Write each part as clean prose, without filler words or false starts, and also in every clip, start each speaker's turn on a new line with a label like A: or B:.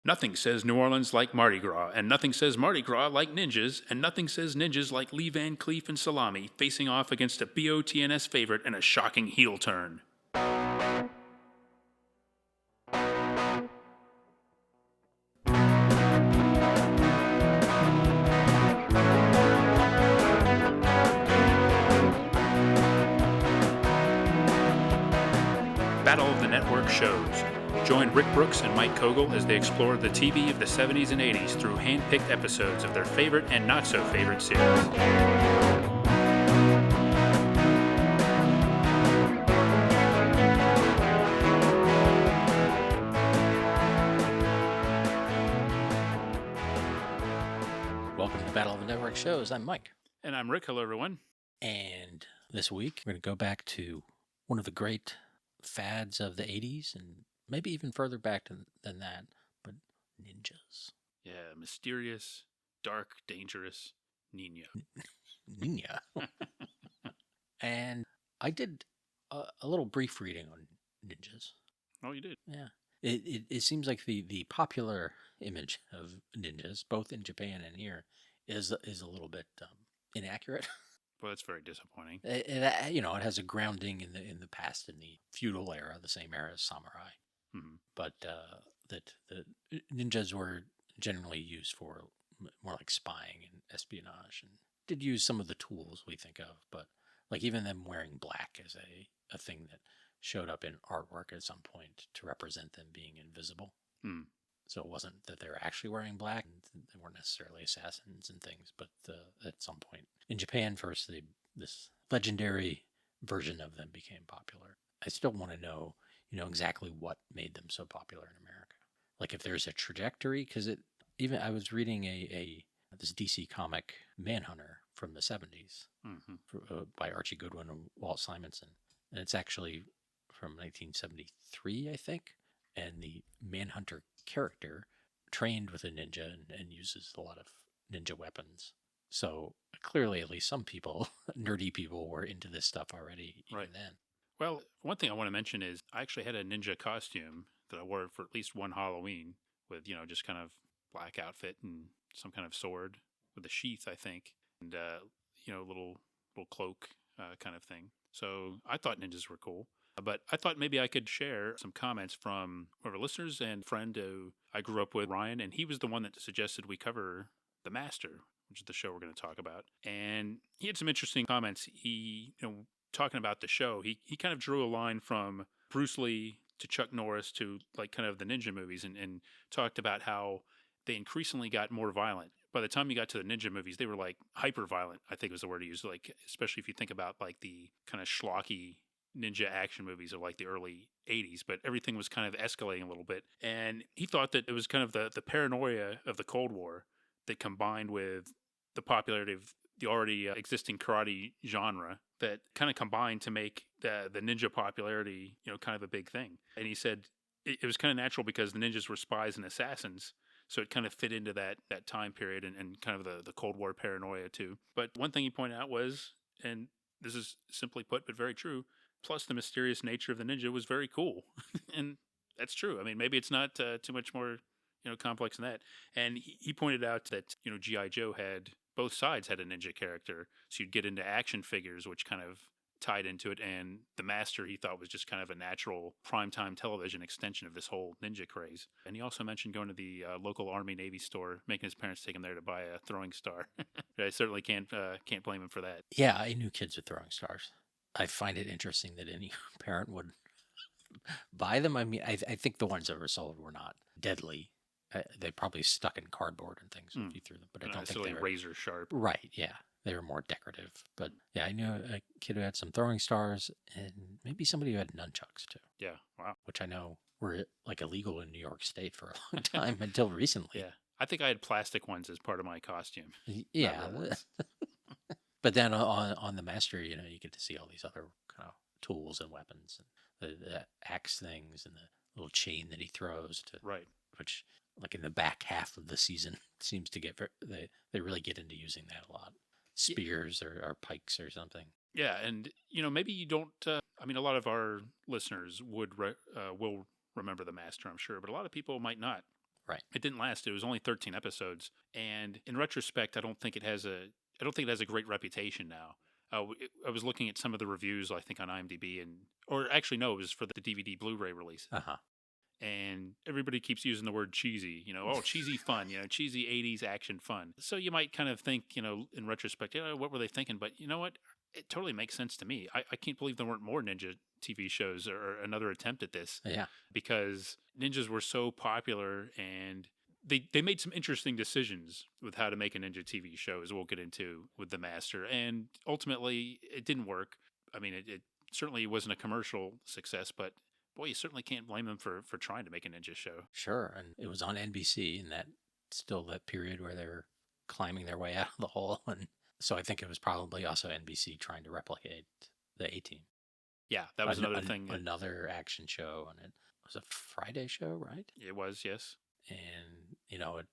A: Nothing says New Orleans like Mardi Gras, and nothing says Mardi Gras like ninjas, and nothing says ninjas like Lee Van Cleef and Salami facing off against a BOTNS favorite in a shocking heel turn. Battle of the Network shows. Join Rick Brooks and Mike Kogel as they explore the TV of the 70s and 80s through hand-picked episodes of their favorite and not-so-favorite series.
B: Welcome to Battle of the Network shows. I'm Mike.
A: And I'm Rick. Hello, everyone.
B: And this week, we're going to go back to one of the great fads of the 80s and maybe even further back than that, but ninjas.
A: Yeah, mysterious, dark, dangerous Nina.
B: Nina. And I did a little brief reading on ninjas.
A: Oh, you did?
B: Yeah. It seems like the popular image of ninjas, both in Japan and here, is a little bit inaccurate.
A: Well, that's very disappointing.
B: It has a grounding in the past, in the feudal era, the same era as samurai.
A: Mm-hmm.
B: But that the ninjas were generally used for more like spying and espionage, and did use some of the tools we think of. But like even them wearing black is a thing that showed up in artwork at some point to represent them being invisible.
A: Mm.
B: So it wasn't that they were actually wearing black. They weren't necessarily assassins and things, but at some point in Japan first, this legendary version of them became popular. I still want to know, exactly what made them so popular in America. Like if there's a trajectory, because I was reading this DC comic Manhunter from the 70s by Archie Goodwin and Walt Simonson, and it's actually from 1973, I think. And the Manhunter character trained with a ninja and uses a lot of ninja weapons. So clearly, at least some people, nerdy people, were into this stuff already even then.
A: Well, one thing I want to mention is I actually had a ninja costume that I wore for at least one Halloween with, just kind of black outfit and some kind of sword with a sheath, I think, and, little cloak kind of thing. So I thought ninjas were cool. But I thought maybe I could share some comments from one of our listeners and friend who I grew up with, Ryan, and he was the one that suggested we cover The Master, which is the show we're going to talk about. And he had some interesting comments. He, talking about the show, he kind of drew a line from Bruce Lee to Chuck Norris to like kind of the ninja movies and talked about how they increasingly got more violent. By the time you got to the ninja movies, they were like hyper violent, I think was the word he used, like especially if you think about like the kind of schlocky ninja action movies of like the early 80s, but everything was kind of escalating a little bit. And he thought that it was kind of the paranoia of the Cold War that combined with the popularity of the already existing karate genre that kind of combined to make the ninja popularity, kind of a big thing. And he said it was kind of natural because the ninjas were spies and assassins. So it kind of fit into that time period and kind of the Cold War paranoia too. But one thing he pointed out was, and this is simply put, but very true, plus the mysterious nature of the ninja was very cool. And that's true. I mean, maybe it's not too much more, complex than that. And he pointed out that, G.I. Joe both sides had a ninja character. So you'd get into action figures, which kind of tied into it. And The Master, he thought, was just kind of a natural primetime television extension of this whole ninja craze. And he also mentioned going to the local Army Navy store, making his parents take him there to buy a throwing star. I certainly can't blame him for that.
B: Yeah, I knew kids with throwing stars. I find it interesting that any parent would buy them. I mean, I think the ones that were sold were not deadly. They probably stuck in cardboard and things if you threw them, but I don't think they were
A: razor sharp.
B: Right? Yeah, they were more decorative. But yeah, I knew a kid who had some throwing stars, and maybe somebody who had nunchucks too.
A: Yeah, wow.
B: Which I know were like illegal in New York State for a long time until recently.
A: Yeah, I think I had plastic ones as part of my costume.
B: Yeah. But then on the Master, you get to see all these other kind of tools and weapons, and the axe things, and the little chain that he throws
A: right,
B: which like in the back half of the season seems to get they really get into using that a lot. Spears or pikes or something.
A: Yeah, and maybe you don't. I mean, a lot of our listeners will remember the Master, I'm sure, but a lot of people might not.
B: Right.
A: It didn't last. It was only 13 episodes, and in retrospect, I don't think it has a great reputation now. I was looking at some of the reviews, I think on IMDb, or actually no, it was for the DVD Blu-ray release,
B: Uh-huh.
A: and everybody keeps using the word cheesy. Oh, cheesy fun. Cheesy 80s action fun. So you might kind of think, in retrospect, what were they thinking? But you know what? It totally makes sense to me. I can't believe there weren't more ninja TV shows or another attempt at this.
B: Yeah.
A: Because ninjas were so popular, and they made some interesting decisions with how to make a ninja TV show, as we'll get into with The Master. And ultimately, it didn't work. I mean, it certainly wasn't a commercial success, but boy, you certainly can't blame them for trying to make a ninja show.
B: Sure. And it was on NBC, and that period where they were climbing their way out of the hole. And so I think it was probably also NBC trying to replicate the A-Team.
A: Yeah, that was another thing.
B: Another action show, and it was a Friday show, right?
A: It was, yes.
B: And,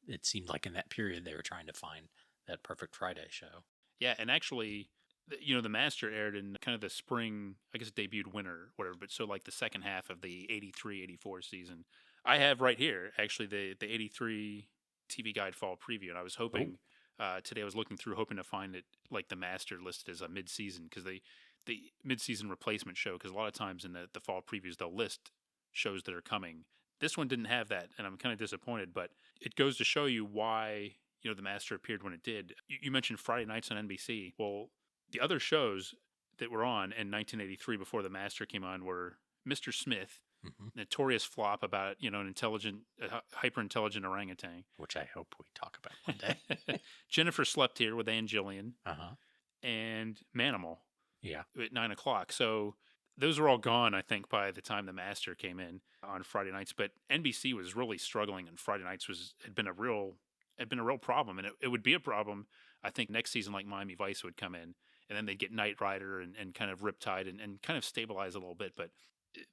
B: it seemed like in that period they were trying to find that perfect Friday show.
A: Yeah, and actually, The Master aired in kind of the spring, I guess it debuted winter, whatever, but so like the second half of the 83-84 season. I have right here, actually, the 83 TV Guide Fall Preview, and I was hoping, today I was looking through, hoping to find it, like The Master listed as a mid-season, because the mid-season replacement show, because a lot of times in the fall previews, they'll list shows that are coming. This one didn't have that, and I'm kind of disappointed, but it goes to show you why, The Master appeared when it did. You mentioned Friday nights on NBC. Well, the other shows that were on in 1983 before The Master came on were Mr. Smith, notorious flop about, an hyper-intelligent orangutan.
B: Which I hope we talk about one day.
A: Jennifer Slept Here with Ann Gillian.
B: Uh-huh.
A: And Manimal.
B: Yeah.
A: At 9 o'clock. So those were all gone, I think, by the time The Master came in on Friday nights. But NBC was really struggling, and Friday nights had been a real problem. And it would be a problem, I think, next season, like Miami Vice would come in, and then they'd get Knight Rider and kind of Riptide and kind of stabilize a little bit. But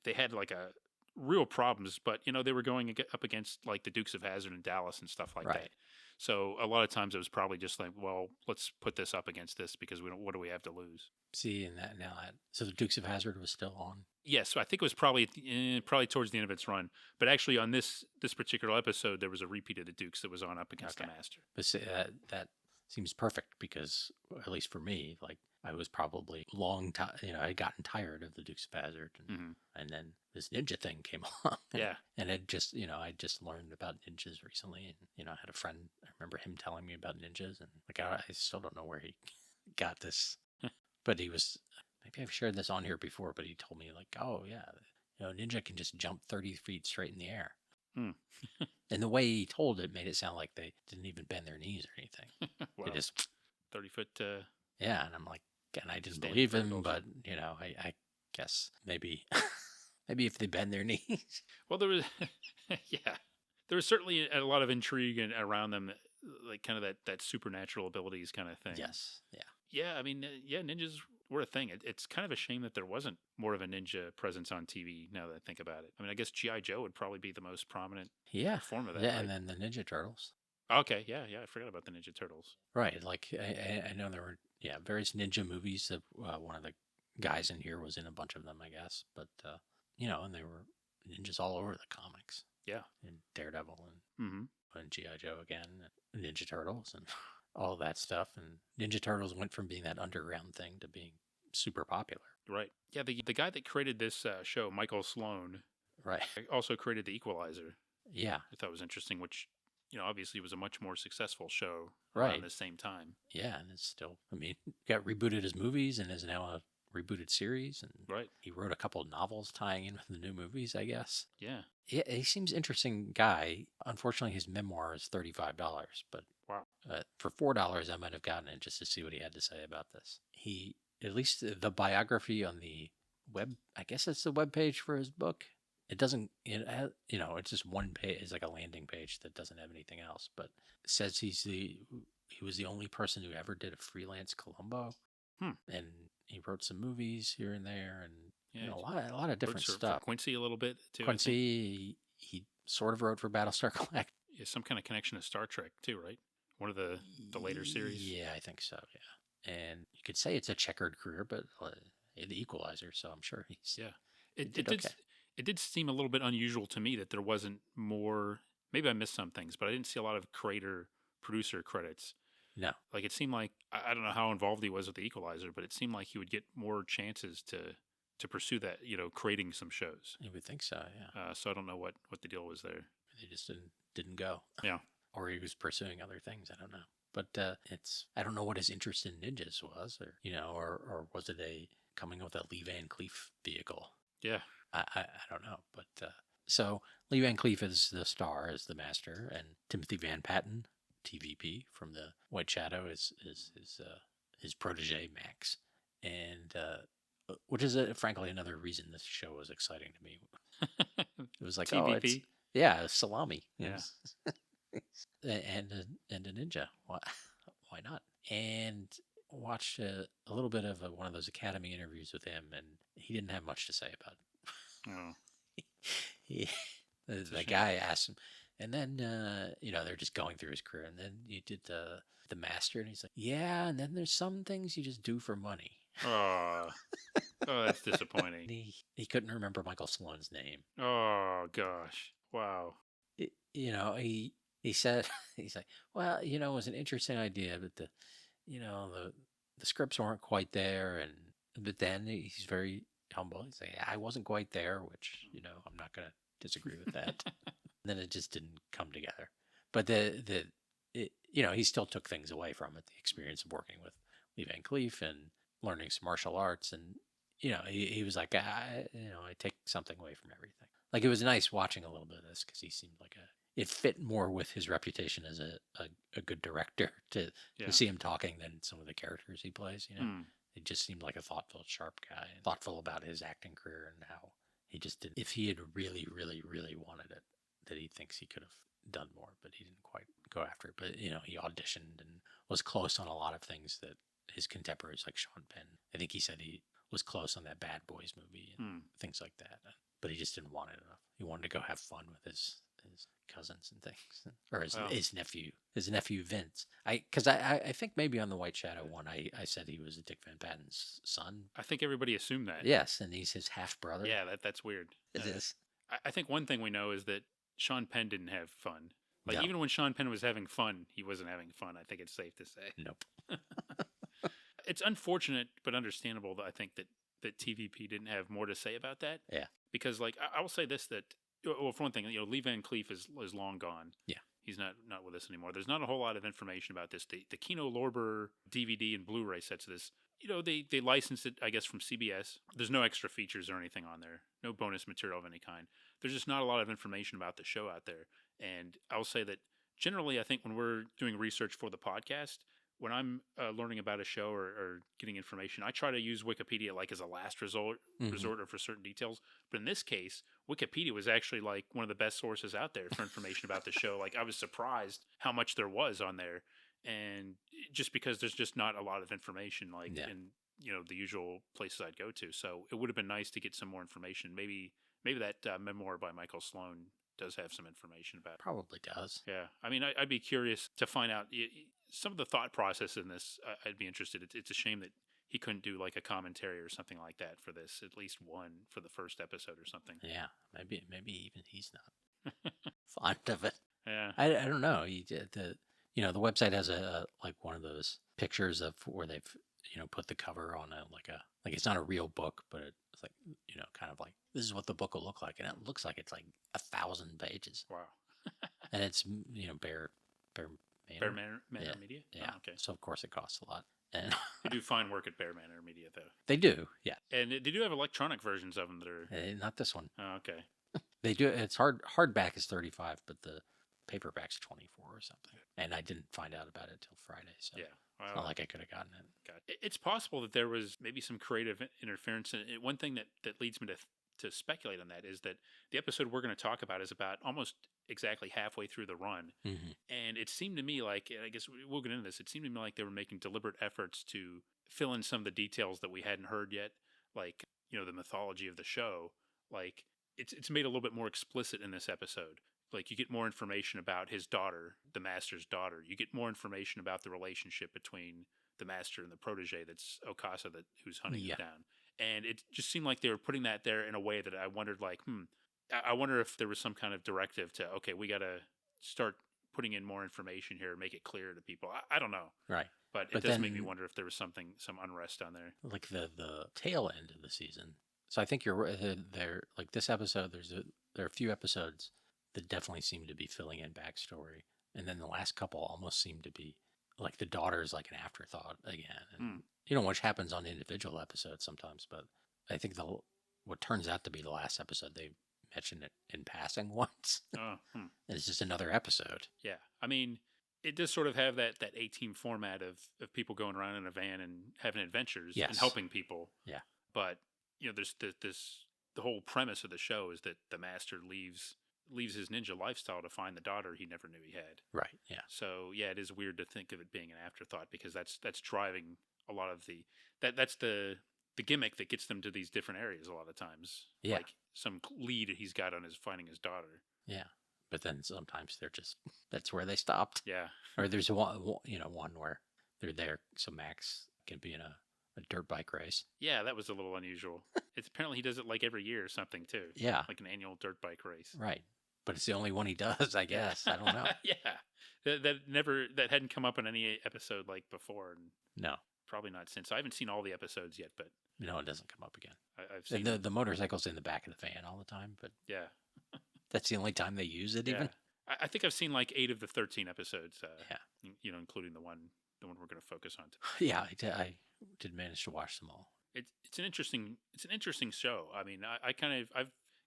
A: they had like a real problems. But, they were going up against like the Dukes of Hazzard and Dallas and stuff like that. So a lot of times it was probably just like, well, let's put this up against this because what do we have to lose?
B: See, so the Dukes of Hazzard was still on.
A: Yes, so I think it was probably towards the end of its run. But actually, on this particular episode, there was a repeat of the Dukes that was on up against The Master.
B: But see, that seems perfect because, at least for me, like I was probably I'd gotten tired of the Dukes of Hazzard, and then this ninja thing came along. And it just, I just learned about ninjas recently, and I had a friend. I remember him telling me about ninjas, and like I still don't know where he got this. But he was, maybe I've shared this on here before, but he told me like, oh yeah, ninja can just jump 30 feet straight in the air. And the way he told it made it sound like they didn't even bend their knees or anything.
A: Well,
B: they just
A: 30 foot.
B: Yeah, and I'm like, and I didn't believe him, but I guess maybe if they bend their knees.
A: Well, there was, there was certainly a lot of intrigue around them, like kind of that supernatural abilities kind of thing.
B: Yes, yeah.
A: Yeah, I mean, ninjas were a thing. It's kind of a shame that there wasn't more of a ninja presence on TV now that I think about it. I mean, I guess G.I. Joe would probably be the most prominent form of that.
B: Yeah,
A: right?
B: And then the Ninja Turtles.
A: Okay, yeah, I forgot about the Ninja Turtles.
B: Right, like I know there were, various ninja movies. That one of the guys in here was in a bunch of them, I guess. But, and there were ninjas all over the comics.
A: Yeah.
B: And Daredevil and G.I. Joe again, and Ninja Turtles and all that stuff. And Ninja Turtles went from being that underground thing to being super popular.
A: Right. Yeah, the guy that created this show, Michael Sloan,
B: right,
A: also created The Equalizer.
B: Yeah.
A: I thought was interesting, which, obviously was a much more successful show
B: around
A: the same time.
B: Yeah, and it's still, got rebooted as movies and is now a rebooted series. And he wrote a couple of novels tying in with the new movies, I guess.
A: Yeah.
B: Yeah, he seems interesting guy. Unfortunately, his memoir is $35, but
A: wow,
B: for $4, I might have gotten it just to see what he had to say about this. He, at least the biography on the web, I guess it's the web page for his book. It doesn't, it's just one page. It's like a landing page that doesn't have anything else, but it says he was the only person who ever did a freelance Columbo, and he wrote some movies here and there, and a lot of different stuff.
A: For Quincy a little bit too.
B: Quincy, he sort of wrote for Battlestar Galactica.
A: Yeah, some kind of connection to Star Trek too, right? One of the later series.
B: Yeah, I think so. Yeah, and you could say it's a checkered career, but The Equalizer. So I'm sure he's
A: It did seem a little bit unusual to me that there wasn't more maybe I missed some things, but I didn't see a lot of creator producer credits.
B: No.
A: Like it seemed like I don't know how involved he was with the Equalizer, but it seemed like he would get more chances to pursue that, creating some shows.
B: You would think so, yeah.
A: So I don't know what the deal was there.
B: They just didn't go.
A: Yeah.
B: Or he was pursuing other things. I don't know. But I don't know what his interest in ninjas was, or was it a coming with a Lee Van Cleef vehicle?
A: Yeah.
B: I don't know. But so Lee Van Cleef is the star, is the master, and Timothy Van Patten, TVP from the White Shadow, is his protege Max, and which is frankly another reason this show was exciting to me. It was like
A: TVP.
B: Salami.
A: Yeah.
B: and a ninja. Why not? And watched a little bit of one of those Academy interviews with him, and he didn't have much to say about it.
A: Oh.
B: The guy asked him, and then they're just going through his career, and then you did the master, and he's like, yeah, and then there's some things you just do for money.
A: Oh, that's disappointing.
B: He couldn't remember Michael Sloan's name.
A: Oh gosh, wow.
B: He said, he's like, well, it was an interesting idea, but the scripts weren't quite there, but then he's very humble. He's like, I wasn't quite there, which I'm not gonna disagree with that. Then it just didn't come together. But he still took things away from it, the experience of working with Lee Van Cleef and learning some martial arts, and he was like, I take something away from everything. Like, it was nice watching a little bit of this because he seemed like it fit more with his reputation as a good director to see him talking than some of the characters he plays. It just seemed like a thoughtful, sharp guy, and thoughtful about his acting career and how he just did. If he had really, really, really wanted it, that he thinks he could have done more, but he didn't quite go after it. But he auditioned and was close on a lot of things that his contemporaries like Sean Penn. I think he said he was close on that Bad Boys movie and things like that. But he just didn't want it enough. He wanted to go have fun with his cousins and things, or his nephew Vince. Because I think maybe on the White Shadow one, I said he was Dick Van Patten's son.
A: I think everybody assumed that.
B: Yes, and he's his half brother.
A: Yeah, that's weird.
B: It is.
A: I think one thing we know is that Sean Penn didn't have fun. Like,
B: No.
A: even when Sean Penn was having fun, he wasn't having fun. I think it's safe to say.
B: Nope.
A: It's unfortunate but understandable that I think that TVP didn't have more to say about that.
B: Yeah.
A: Because, like, I will say this, that, well, for one thing, Lee Van Cleef is long gone.
B: Yeah.
A: He's not with us anymore. There's not a whole lot of information about this. The Kino Lorber DVD and Blu-ray sets of this, they licensed it, I guess, from CBS. There's no extra features or anything on there. No bonus material of any kind. There's just not a lot of information about the show out there. And I will say that generally, I think when we're doing research for the podcast, when I'm learning about a show or getting information, I try to use Wikipedia like as a last resort or for certain details. But in this case, Wikipedia was actually like one of the best sources out there for information about the show. Like, I was surprised how much there was on there, and just because there's just not a lot of information in the usual places I'd go to. So it would have been nice to get some more information. Maybe that memoir by Michael Sloan does have some information about it.
B: Probably does.
A: Yeah. I mean, I'd be curious to find out some of the thought process in this. I'd be interested. It's a shame that he couldn't do like a commentary or something like that for this, at least one for the first episode or something.
B: Yeah. Maybe even he's not fond of it.
A: Yeah.
B: I don't know. He did the website has a like one of those pictures of where they've put the cover on like it's not a real book, but it's like kind of like, this is what the book will look like, and it looks like it's like 1,000 pages.
A: Wow.
B: And it's Bear
A: Manor Media.
B: Yeah.
A: Oh, okay.
B: So of course it costs a lot. And
A: They do fine work at Bear Manor Media, though.
B: they do. Yeah.
A: And they do have electronic versions of them that are.
B: Not this one.
A: Oh, okay.
B: They do. It's hardback is 35, but the paperback's 24 or something. And I didn't find out about it till Friday. So
A: Yeah. Well,
B: it's not like I could have gotten it.
A: It's possible that there was maybe some creative interference. And one thing that leads me to speculate on that is that the episode we're going to talk about is about almost exactly halfway through the run.
B: Mm-hmm.
A: And it seemed to me like, I guess we'll get into this, it seemed to me like they were making deliberate efforts to fill in some of the details that we hadn't heard yet, like, the mythology of the show. Like, it's made a little bit more explicit in this episode. Like, you get more information about his daughter, the master's daughter. You get more information about the relationship between the master and the protege that's Okasa, who's hunting him down. And it just seemed like they were putting that there in a way that I wondered, like, I wonder if there was some kind of directive to, okay, we got to start putting in more information here, make it clear to people. I don't know,
B: Right.
A: but it
B: But
A: does make me
B: then,
A: wonder if there was some unrest on there.
B: like the tail end of the season. So I think you're right. There, like this episode, there are a few episodes that definitely seem to be filling in backstory, and then the last couple almost seem to be like the daughter's like an afterthought again, and which happens on individual episodes sometimes. But I think what turns out to be the last episode, they mention it in passing once,
A: Oh,
B: and it's just another episode.
A: yeah. I mean, it does sort of have that A-team format of people going around in a van and having adventures and
B: Yes.
A: helping people.
B: Yeah.
A: But there's the whole premise of the show is that the master leaves his ninja lifestyle to find the daughter he never knew he had.
B: Right. Yeah.
A: So yeah, it is weird to think of it being an afterthought because that's driving a lot of that's the gimmick that gets them to these different areas a lot of times.
B: Yeah.
A: Like some lead he's got on his finding his daughter.
B: Yeah. But then sometimes they're just, that's where they stopped.
A: Yeah.
B: Or there's one where they're there so Max can be in a dirt bike race.
A: Yeah, that was a little unusual. It's apparently he does it like every year or something too.
B: Yeah.
A: Like an annual dirt bike race.
B: Right. But it's the only one he does, I guess. I don't know.
A: Yeah. That hadn't come up in any episode like before. And
B: no.
A: Probably not since. I haven't seen all the episodes yet, but
B: no, it doesn't come up again.
A: I've seen
B: the motorcycle's in the back of the van all the time, but
A: yeah,
B: that's the only time they use it. Even
A: I think I've seen like 8 of the 13 episodes.
B: Yeah,
A: including the one we're going to focus on.
B: Yeah, I did manage to watch them all.
A: It's an interesting show. I mean, I've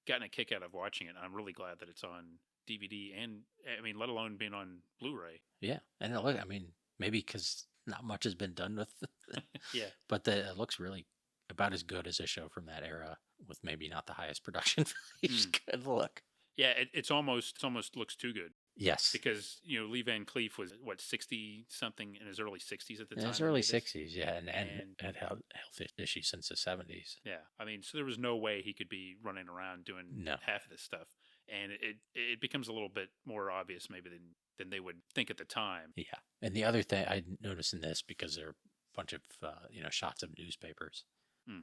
A: gotten a kick out of watching it. And I'm really glad that it's on DVD and I mean, let alone being on Blu-ray.
B: Yeah, and look, I mean, maybe because not much has been done with it.
A: Yeah,
B: but it looks really about as good as a show from that era, with maybe not the highest production values. Good look.
A: Yeah, it's almost looks too good.
B: Yes,
A: because Lee Van Cleef was what 60 something in his early 60s at the time.
B: In his early 60s, yeah, and had health issues since the 70s.
A: Yeah, I mean, so there was no way he could be running around doing half of this stuff, and it becomes a little bit more obvious maybe than they would think at the time.
B: Yeah, and the other thing I noticed in this, because there are a bunch of shots of newspapers.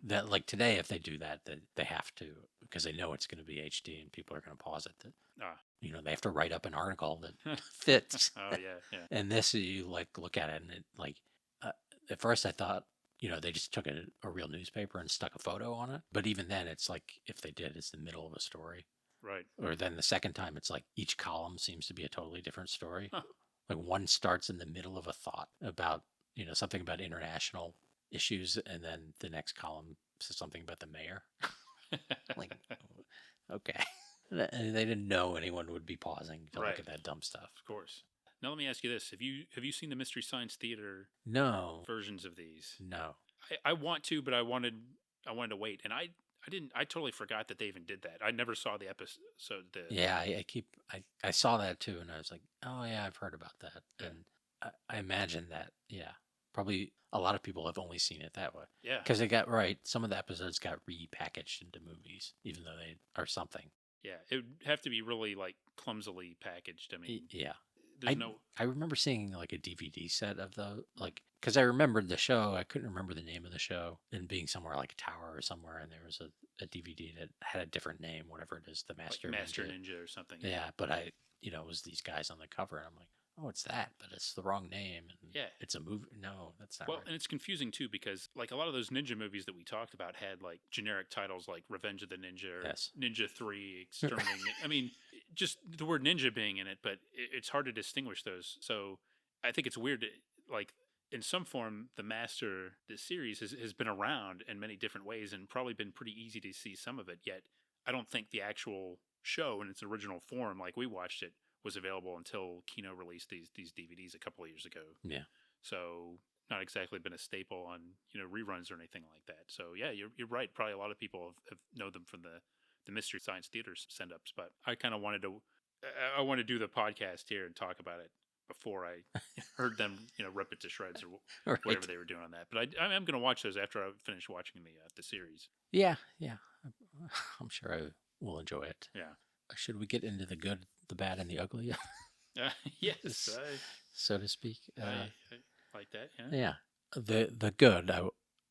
B: That like today, if they do that, they have to, because they know it's going to be HD and people are going to pause it. They have to write up an article that fits.
A: Oh yeah.
B: And this, you like look at it, and it like at first I thought they just took a real newspaper and stuck a photo on it. But even then, it's like if they did, it's the middle of a story.
A: Right.
B: Or then the second time, it's like each column seems to be a totally different story. Like one starts in the middle of a thought about something about international issues, and then the next column says something about the mayor. Like, okay. And they didn't know anyone would be pausing to look at that dumb stuff.
A: Of course. Now let me ask you this: Have you seen the Mystery Science Theater?
B: No.
A: Versions of these?
B: No.
A: I want to, but I wanted to wait, and I didn't. I totally forgot that they even did that. I never saw the episode.
B: Yeah, I saw that too, and I was like, oh yeah, I've heard about that, and I imagine that probably a lot of people have only seen it that way.
A: Yeah.
B: Because some of the episodes got repackaged into movies, even though they are something.
A: Yeah, it would have to be really like clumsily packaged. I mean,
B: yeah.
A: There's
B: I remember seeing like a DVD set of because I remembered the show. I couldn't remember the name of the show, and being somewhere like a tower or somewhere, and there was a DVD that had a different name, whatever it is, the Master
A: Ninja or something.
B: Yeah, but it was these guys on the cover, and I'm like, oh, it's that, but it's the wrong name, and it's a movie. No, that's not right.
A: And it's confusing too, because like a lot of those ninja movies that we talked about had like generic titles like Revenge of the Ninja, or Ninja 3, Exterminating. I mean, just the word ninja being in it, but it's hard to distinguish those. So I think it's weird like in some form, the Master, this series has been around in many different ways and probably been pretty easy to see some of it. Yet I don't think the actual show in its original form, like we watched it, was available until Kino released these DVDs a couple of years ago.
B: Yeah.
A: So not exactly been a staple on reruns or anything like that. So yeah, you're right. Probably a lot of people have know them from the Mystery Science Theater send-ups. But I kind of wanted to do the podcast here and talk about it before I heard them rip it to shreds or whatever they were doing on that. But I'm going to watch those after I finish watching the series.
B: Yeah. I'm sure I will enjoy it.
A: Yeah.
B: Should we get into the good, the bad, and the ugly?
A: Yes.
B: So to speak.
A: I like that, yeah.
B: Yeah. The good,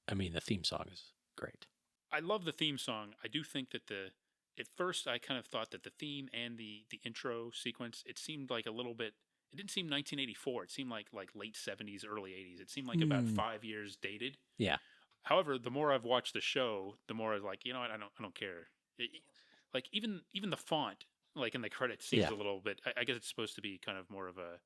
B: I mean, the theme song is great.
A: I love the theme song. I do think that at first I kind of thought that the theme and the intro sequence, it seemed like a little bit. It didn't seem 1984. It seemed like late 70s, early 80s. It seemed like about 5 years dated.
B: Yeah.
A: However, the more I've watched the show, the more I was like, you know what, I don't care. Like even the font, like in the credits, seems
B: Yeah.
A: a little bit. I guess it's supposed to be kind of more of a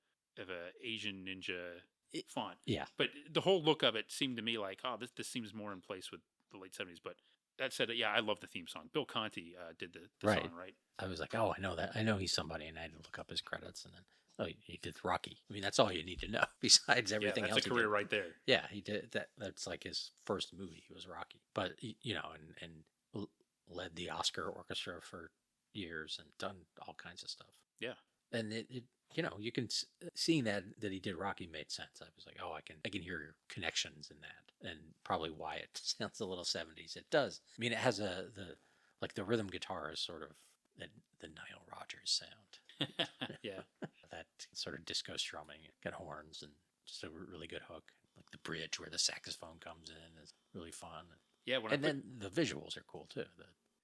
A: Asian ninja font.
B: Yeah.
A: But the whole look of it seemed to me like, oh, this seems more in place with the late 70s. But that said, yeah, I love the theme song. Bill Conti did the
B: Right.
A: song, right?
B: I was like, oh, I know that. I know he's somebody, and I had to look up his credits, and then oh, he did Rocky. I mean, that's all you need to know. Besides everything
A: Yeah,
B: else,
A: that's a career right there.
B: Yeah, he did that. That's like his first movie. He was Rocky, but you know, and led the Oscar orchestra for years and done all kinds of stuff.
A: Yeah,
B: and it you know, you can seeing that he did Rocky made sense. I was like, oh, I can hear connections in that, and probably why it sounds a little 70s. It does. I mean, it has the rhythm guitar is sort of the Nile Rodgers sound.
A: yeah.
B: That sort of disco strumming, got horns, and just a really good hook. Like the bridge where the saxophone comes in is really fun.
A: Yeah,
B: then the visuals are cool too.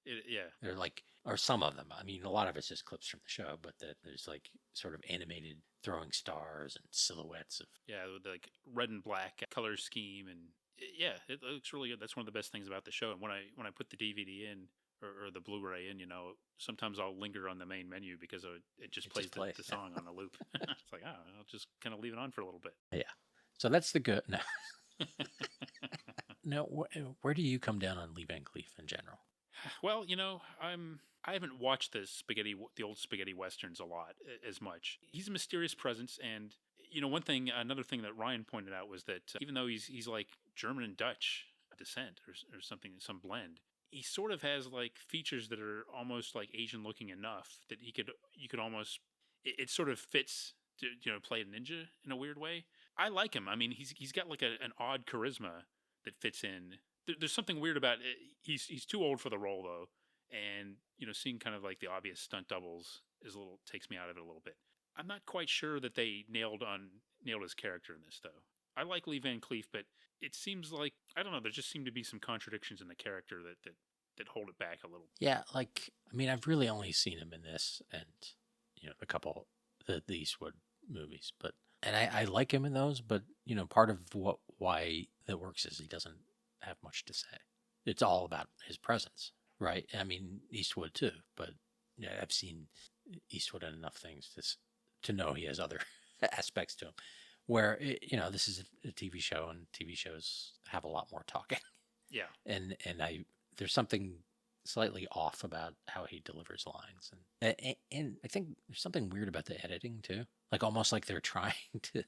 A: Yeah,
B: They're like, or some of them. I mean, a lot of it's just clips from the show, but there's like sort of animated throwing stars and silhouettes of.
A: Yeah, with like red and black color scheme, and yeah, it looks really good. That's one of the best things about the show. And when I put the DVD in or the Blu-ray in, you know, sometimes I'll linger on the main menu because it just plays the song on a loop. It's like, oh, I'll just kind of leave it on for a little bit.
B: Yeah, so that's the good. No. Now, where do you come down on Lee Van Cleef in general?
A: Well, you know, I haven't watched the old spaghetti westerns a lot as much. He's a mysterious presence, and you know, another thing that Ryan pointed out was that even though he's like German and Dutch descent or something, some blend, he sort of has like features that are almost like Asian looking enough that you could almost it sort of fits to, you know, play a ninja in a weird way. I like him. I mean, he's got like an odd charisma that fits in. There's something weird about it. He's too old for the role though, and you know, seeing kind of like the obvious stunt doubles takes me out of it a little bit. I'm not quite sure that they nailed his character in this though. I like Lee Van Cleef, but it seems like I don't know. There just seem to be some contradictions in the character that hold it back a little.
B: Yeah, like I mean, I've really only seen him in this, and you know, a couple the Eastwood movies, but and I like him in those, but you know, part of why that works is he doesn't have much to say. It's all about his presence, right? I mean, Eastwood too, but yeah, I've seen Eastwood in enough things to know he has other aspects to him. Where you know, this is a TV show, and TV shows have a lot more talking.
A: Yeah,
B: and there's something slightly off about how he delivers lines, and I think there's something weird about the editing too. Like almost like they're trying to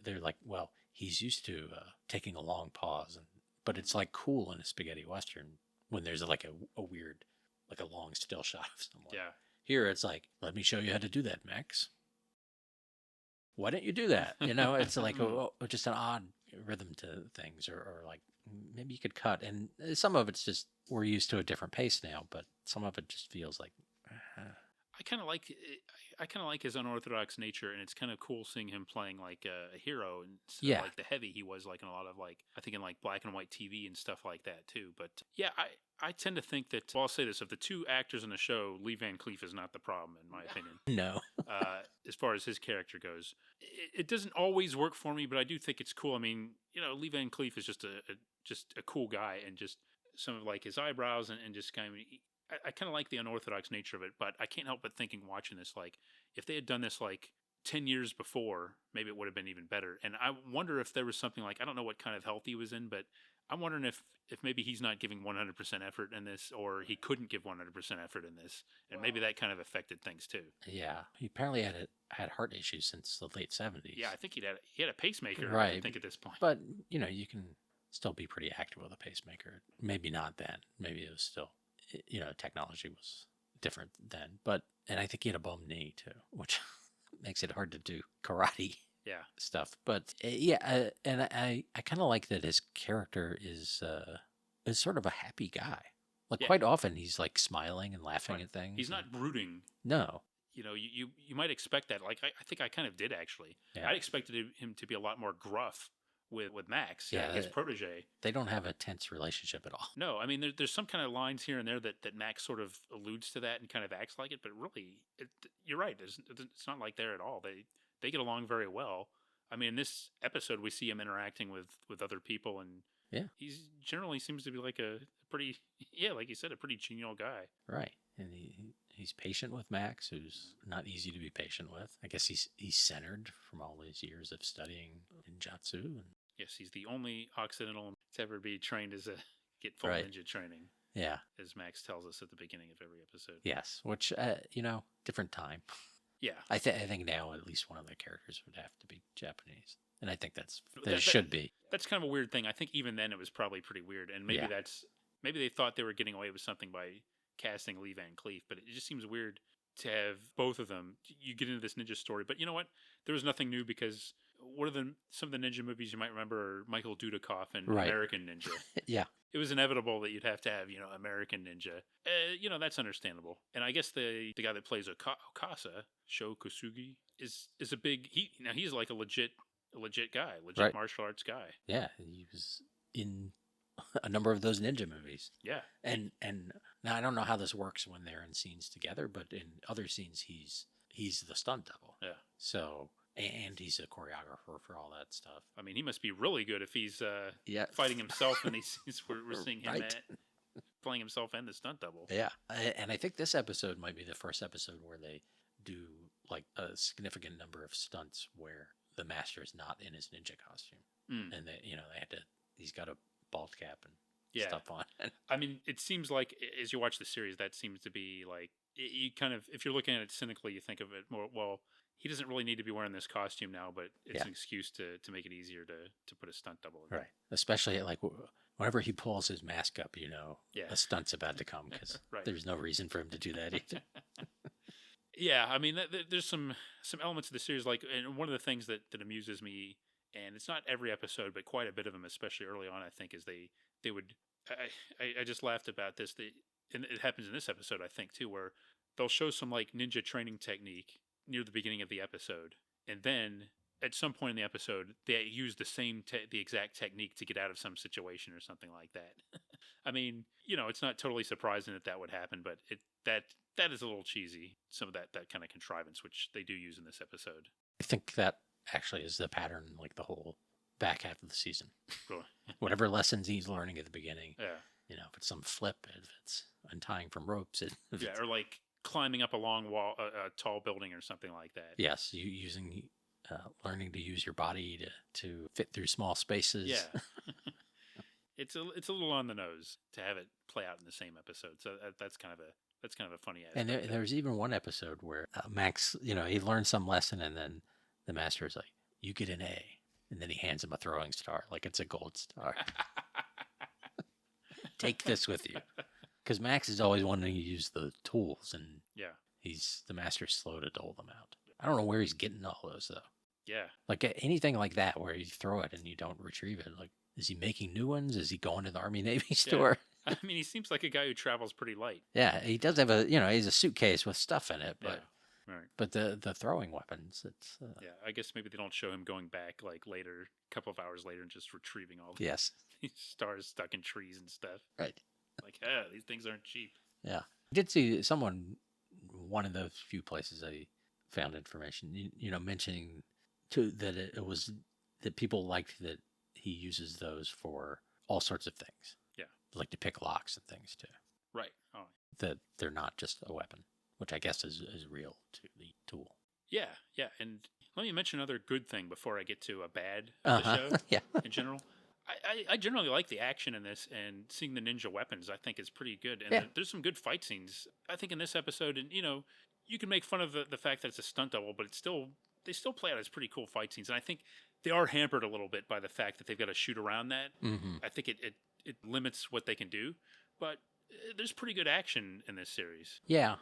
B: they're like, well, he's used to taking a long pause, but it's like cool in a spaghetti western when there's like a weird, like a long still shot of someone.
A: yeah.
B: Here it's like, let me show you how to do that, Max. Why don't you do that? You know, it's like just an odd rhythm to things, or like maybe you could cut. And some of it's just we're used to a different pace now, but some of it just feels like.
A: I kind of like his unorthodox nature, and it's kind of cool seeing him playing like a hero and like the heavy he was like in a lot of like I think in like black and white TV and stuff like that too. But yeah, I tend to think that I'll say this: of the two actors in the show, Lee Van Cleef is not the problem in my opinion.
B: No.
A: As far as his character goes, it doesn't always work for me, but I do think it's cool. I mean, you know, Lee Van Cleef is just a cool guy, and just some of like his eyebrows and just kind of. I kind of like the unorthodox nature of it, but I can't help but thinking watching this, like, if they had done this like 10 years before, maybe it would have been even better. And I wonder if there was something like, I don't know what kind of health he was in, but I'm wondering if maybe he's not giving 100% effort in this, or he couldn't give 100% effort in this. And maybe that kind of affected things too.
B: Yeah. He apparently had heart issues since the late 70s.
A: Yeah, I think he had a pacemaker,
B: right.
A: I think, at this point.
B: But, you know, you can still be pretty active with a pacemaker. Maybe not then. Maybe it was still... You know, technology was different then, and I think he had a bum knee too, which makes it hard to do karate stuff. But and I kind of like that his character is sort of a happy guy. Like quite often he's like smiling and laughing at things.
A: He's not brooding.
B: No.
A: You know, you might expect that. Like I think I kind of did actually.
B: Yeah.
A: I expected him to be a lot more gruff with Max,
B: Yeah,
A: his protege.
B: They don't have a tense relationship at all.
A: No, I mean there's some kind of lines here and there that Max sort of alludes to that and kind of acts like it, but really, you're right. It's not like there at all. They get along very well. I mean, in this episode, we see him interacting with other people, and
B: Yeah.
A: he's generally seems to be like a pretty, yeah, like you said, a pretty genial guy.
B: Right. And he's patient with Max, who's not easy to be patient with. I guess he's centered from all these years of studying ninjutsu. And
A: Yes, he's the only Occidental to ever be trained as get full
B: Right.
A: ninja training,
B: yeah.
A: as Max tells us at the beginning of every episode.
B: Yes. Which, different time.
A: Yeah.
B: I think now at least one of the characters would have to be Japanese. And I think that
A: That-
B: should be.
A: That's kind of a weird thing. I think even then it was probably pretty weird, and maybe
B: Yeah.
A: maybe they thought they were getting away with something by casting Lee Van Cleef, but it just seems weird to have both of them. You get into this ninja story, but you know what? There was nothing new because some of the ninja movies you might remember are Michael Dudikoff and
B: Right.
A: American Ninja.
B: Yeah.
A: It was inevitable that you'd have to have American Ninja. That's understandable. And I guess the guy that plays Okasa, Sho Kosugi, is a big he's like a legit guy, legit
B: Right.
A: martial arts guy.
B: Yeah. He was in a number of those ninja movies.
A: Yeah.
B: And now I don't know how this works when they're in scenes together, but in other scenes he's the stunt double.
A: Yeah.
B: So and he's a choreographer for all that stuff.
A: I mean, he must be really good if he's
B: Yeah.
A: fighting himself in these scenes where we're seeing him
B: Right.
A: playing himself and the stunt double.
B: Yeah. And I think this episode might be the first episode where they do like a significant number of stunts where the master is not in his ninja costume.
A: Mm.
B: And he's got a bald cap and
A: Yeah.
B: stuff on.
A: I mean, it seems like as you watch the series, that seems to be like you kind of, if you're looking at it cynically, you think of it more, well, he doesn't really need to be wearing this costume now, but it's
B: Yeah.
A: an excuse to make it easier to put a stunt double in.
B: Right. Especially like whenever he pulls his mask up,
A: Yeah.
B: a stunt's about to come because
A: Right.
B: there's no reason for him to do that either.
A: Yeah, I mean, there's some elements of the series, like, and one of the things that amuses me, and it's not every episode, but quite a bit of them, especially early on, I think, is they would, I just laughed about this, and it happens in this episode, I think, too, where they'll show some, like, ninja training technique near the beginning of the episode, and then at some point in the episode, they use the exact technique to get out of some situation or something like that. I mean, it's not totally surprising that would happen, but that is a little cheesy. Some of that kind of contrivance, which they do use in this episode.
B: I think that actually is the pattern, like the whole back half of the season.
A: Really.
B: Whatever lessons he's learning at the beginning,
A: Yeah.
B: if it's some flip, if it's untying from ropes,
A: Yeah, or like climbing up a long wall, a tall building or something like that.
B: yes, learning to use your body to fit through small spaces.
A: Yeah. It's a little on the nose to have it play out in the same episode. So that's kind of a funny aspect.
B: And there's even one episode where Max, he learns some lesson, and then the master is like, "You get an A," and then he hands him a throwing star, like it's a gold star. Take this with you, because Max is always wanting to use the tools, and
A: Yeah.
B: the master's slow to dole them out. I don't know where he's getting all those though.
A: Yeah.
B: Like anything like that, where you throw it and you don't retrieve it. Like, is he making new ones? Is he going to the Army Navy store?
A: I mean, he seems like a guy who travels pretty light.
B: Yeah, he does have he's a suitcase with stuff in it, but
A: Yeah. Right.
B: but the throwing weapons, it's
A: Yeah. I guess maybe they don't show him going back like later, a couple of hours later, and just retrieving all
B: yes,
A: these stars stuck in trees and stuff.
B: right.
A: Like, these things aren't cheap.
B: Yeah, I did see one of the few places I found information, mentioning that it was that people liked that he uses those for all sorts of things.
A: Yeah.
B: Like to pick locks and things too.
A: Right. Oh.
B: That they're not just a weapon, which I guess is real to the tool.
A: Yeah. Yeah. And let me mention another good thing before I get to a bad of the show
B: Yeah.
A: in general. I generally like the action in this, and seeing the ninja weapons I think is pretty good. And
B: Yeah.
A: there's some good fight scenes, I think, in this episode. And, you can make fun of the fact that it's a stunt double, but they still play out as pretty cool fight scenes. And I think they are hampered a little bit by the fact that they've got to shoot around that.
B: Mm-hmm.
A: I think it limits what they can do, but there's pretty good action in this series.
B: Yeah.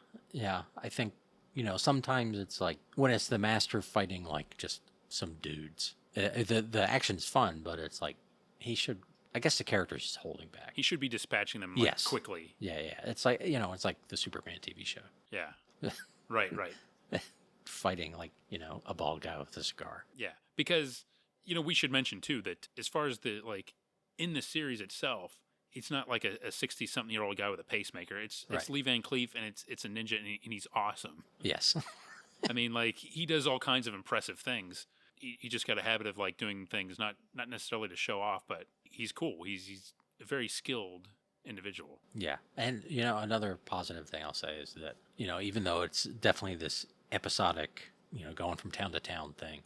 B: I think sometimes it's like when it's the master fighting like just some dudes. The action's fun, but it's like I guess the character's just holding back.
A: He should be dispatching them
B: Yes.
A: quickly.
B: Yeah. It's like it's like the Superman TV show.
A: Yeah. Right.
B: Fighting like a bald guy with a cigar.
A: Yeah, because we should mention too that as far as the like in the series itself, it's not like a 60-something-year-old guy with a pacemaker. It's
B: Right.
A: Lee Van Cleef, and it's a ninja, and he's awesome.
B: Yes.
A: I mean, like, he does all kinds of impressive things. He just got a habit of like doing things not necessarily to show off, but he's cool. He's a very skilled individual.
B: Yeah. And, another positive thing I'll say is that, even though it's definitely this episodic, going from town to town thing,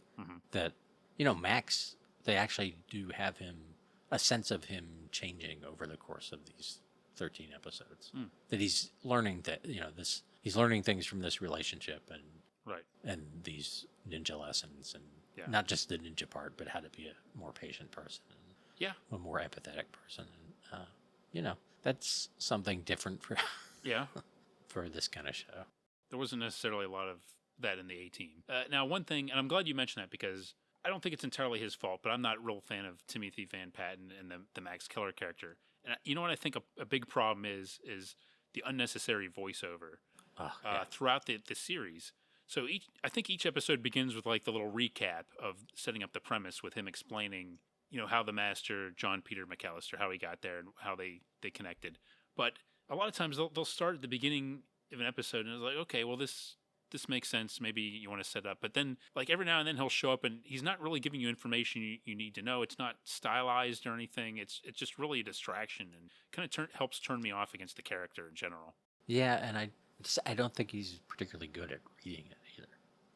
B: that, Max, they actually do have a sense of him changing over the course of these 13 episodes. That he's learning that, he's learning things from this relationship and these ninja lessons, and not just the ninja part, but how to be a more patient person and a more empathetic person. And, that's something different for for this kind of show.
A: There wasn't necessarily a lot of that in the A-Team. Now, one thing, and I'm glad you mentioned that because I don't think it's entirely his fault, but I'm not a real fan of Timothy Van Patten and the Max Keller character. And you know what I think a big problem is the unnecessary voiceover throughout the series. So I think each episode begins with like the little recap of setting up the premise with him explaining, how the master, John Peter McAllister, how he got there and how they connected. But a lot of times they'll start at the beginning of an episode and it's like, okay, well this makes sense. Maybe you want to set up. But then like every now and then he'll show up and he's not really giving you information you need to know. It's not stylized or anything. It's just really a distraction and kind of helps turn me off against the character in general.
B: Yeah, and I don't think he's particularly good at reading it either.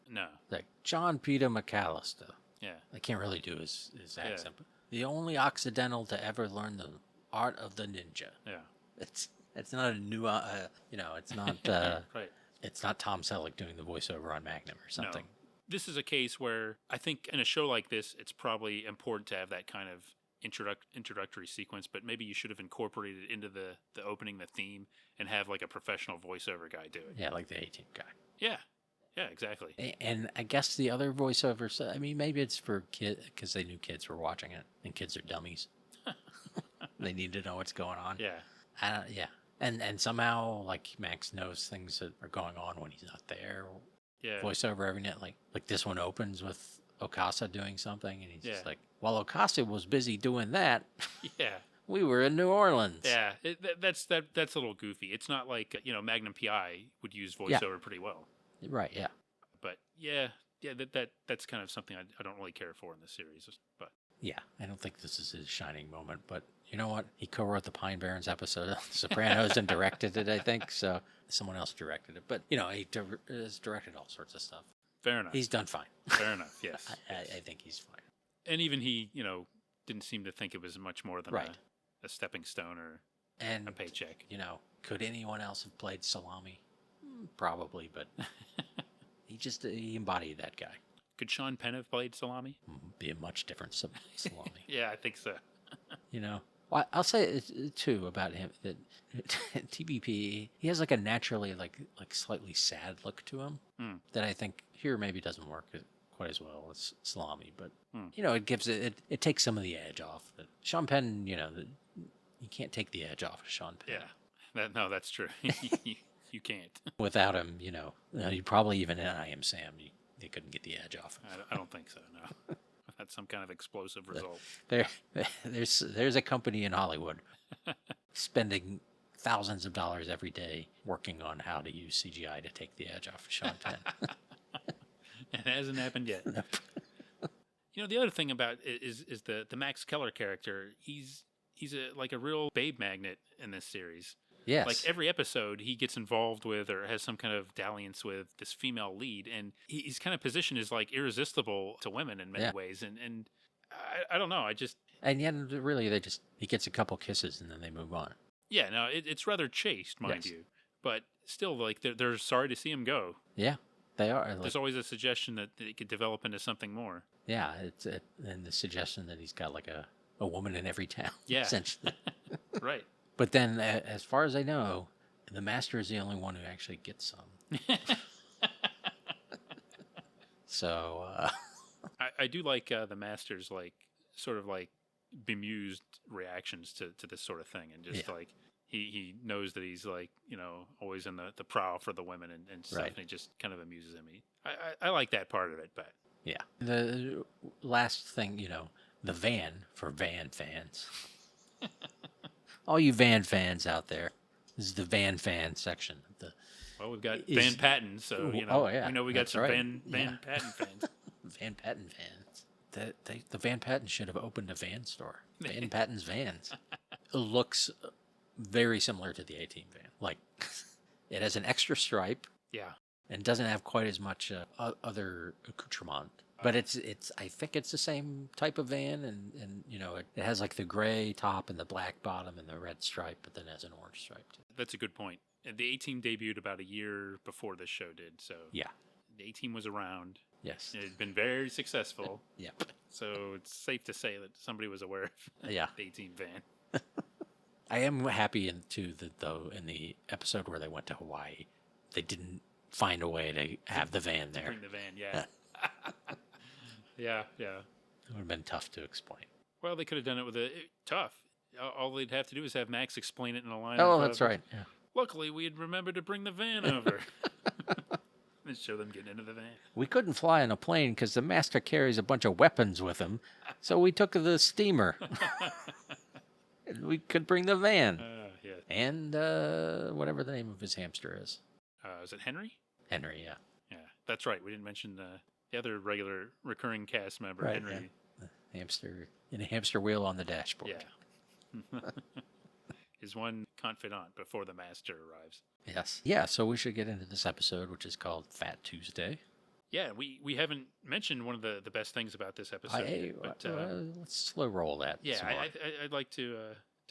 A: No.
B: Like John Peter McAllister.
A: Yeah.
B: I can't really do his accent. But the only Occidental to ever learn the art of the ninja.
A: Yeah.
B: It's not a new, it's not,
A: right.
B: It's not Tom Selleck doing the voiceover on Magnum or something.
A: No. This is a case where I think in a show like this, it's probably important to have that kind of introductory sequence, but maybe you should have incorporated it into the opening, the theme, and have like a professional voiceover guy do it.
B: Yeah, like the A-Team guy.
A: Yeah, exactly.
B: And I guess the other voiceovers, I mean, maybe it's for kids because they knew kids were watching it, and kids are dummies. They need to know what's going on.
A: Yeah.
B: Yeah. And somehow, like, Max knows things that are going on when he's not there.
A: Yeah.
B: Voiceover every night, like this one opens with Okasa doing something, and he's just like, while Okasa was busy doing that, we were in New Orleans.
A: Yeah, that's a little goofy. It's not like Magnum PI would use voiceover pretty well.
B: Right. Yeah.
A: But that's kind of something I don't really care for in this series. But
B: yeah, I don't think this is his shining moment. But you know what? He co-wrote the Pine Barrens episode of The Sopranos and directed it, I think. So someone else directed it. But he has directed all sorts of stuff.
A: Fair enough.
B: He's done fine.
A: Fair enough. Yes.
B: I think he's fine.
A: And even he, didn't seem to think it was much more than a stepping stone or a paycheck.
B: Could anyone else have played Salami? Probably, but he embodied that guy.
A: Could Sean Penn have played Salami?
B: Be a much different Salami.
A: Yeah, I think so.
B: Well, I'll say too about him that TBP, he has like a naturally like slightly sad look to him that I think here maybe doesn't work quite as well as Salami, but it gives it takes some of the edge off. Sean Penn, you can't take the edge off of Sean Penn.
A: Yeah, that's true. You can't.
B: Without him, you probably even in I Am Sam, they couldn't get the edge off.
A: I don't think so. No, that's some kind of explosive result.
B: There's a company in Hollywood spending thousands of dollars every day working on how to use CGI to take the edge off of Sean Penn.
A: It hasn't happened yet. The other thing about it is the Max Keller character. He's a real babe magnet in this series.
B: Yes.
A: Like every episode, he gets involved with or has some kind of dalliance with this female lead, and he's kind of positioned as like irresistible to women in many ways. And I don't know.
B: And yet, really, he gets a couple kisses and then they move on.
A: Yeah, no, it's rather chaste, mind you, but still, like they're sorry to see him go.
B: Yeah, they are.
A: There's always a suggestion that it could develop into something more.
B: Yeah, and the suggestion that he's got like a woman in every town.
A: Yeah,
B: essentially.
A: Right.
B: But then, as far as I know, the master is the only one who actually gets some. So
A: I do like the master's like sort of like bemused reactions to this sort of thing, and just like he knows that he's like always in the prowl for the women and stuff, and it just kind of amuses him. I like that part of it, but
B: yeah, last thing, the van for van fans. All you van fans out there, this is the van fan section.
A: Well, we've got Van Patten, so
B: yeah,
A: we know we got
B: that's
A: some
B: right.
A: Van Patten fans.
B: Van Patten fans. The Van Patten should have opened a van store. Van Patten's Vans. It looks very similar to the A-Team van. Like, it has an extra stripe.
A: Yeah.
B: And doesn't have quite as much other accoutrement. But it's I think it's the same type of van, and it has like the gray top and the black bottom and the red stripe, but then has an orange stripe too.
A: That's a good point. The A-Team debuted about a year before this show did, so
B: yeah,
A: the A-Team was around.
B: Yes,
A: it had been very successful.
B: Yep.
A: So it's safe to say that somebody was aware of the A-Team van.
B: I am happy though in the episode where they went to Hawaii, they didn't find a way to have the van there.
A: Bring the van, yeah. Yeah.
B: It would have been tough to explain.
A: Well, they could have done it with tough. All they'd have to do is have Max explain it in a line.
B: Oh, that's right. Yeah.
A: Luckily, we had remembered to bring the van over. And show them getting into the van.
B: We couldn't fly in a plane because the master carries a bunch of weapons with him, so we took the steamer. And we could bring the van.
A: Yeah.
B: And whatever the name of his hamster is.
A: Is it Henry?
B: Henry, yeah.
A: Yeah, that's right. We didn't mention the other regular recurring cast member,
B: right,
A: Henry.
B: Yeah. The hamster in a hamster wheel on the dashboard.
A: Yeah. His one confidant before the master arrives.
B: Yes. Yeah, so we should get into this episode, which is called Fat Tuesday.
A: Yeah, we haven't mentioned one of the best things about this episode.
B: Let's slow roll that.
A: Yeah, I'd like to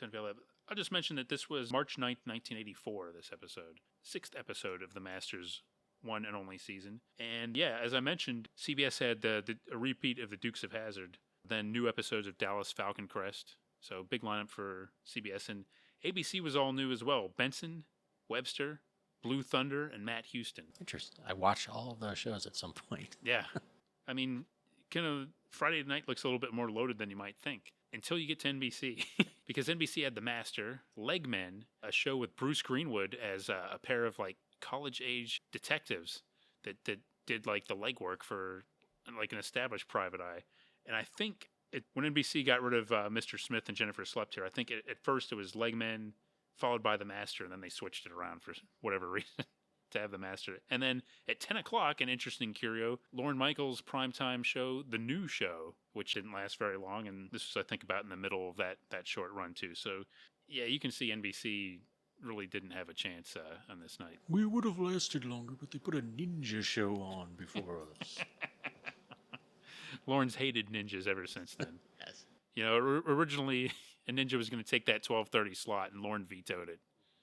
A: unveil that. I'll just mention that this was March 9th, 1984, this episode. 6th episode of the Masters' one and only season. And yeah, as I mentioned, CBS had a repeat of the Dukes of Hazzard, then new episodes of Dallas Falcon Crest. So big lineup for CBS. And ABC was all new as well. Benson, Webster, Blue Thunder, and Matt Houston.
B: Interesting. I watched all of those shows at some point.
A: Yeah. I mean, kind of Friday night looks a little bit more loaded than you might think until you get to NBC. Because NBC had The Master, Legmen, a show with Bruce Greenwood as a pair of like college-age detectives that did like the legwork for like an established private eye. And I think when NBC got rid of Mr. Smith and Jennifer Slept Here, I think at first it was Legmen followed by The Master, and then they switched it around for whatever reason to have The Master. And then at 10 o'clock, an interesting curio, Lorne Michaels' primetime show, The New Show, which didn't last very long, and this was, I think, about in the middle of that short run, too. So, yeah, you can see NBC really didn't have a chance on this night.
B: We would have lasted longer, but they put a ninja show on before us.
A: Lawrence hated ninjas ever since then.
B: Yes.
A: You know, originally a ninja was going to take that 12:30 slot, and Lorne vetoed it.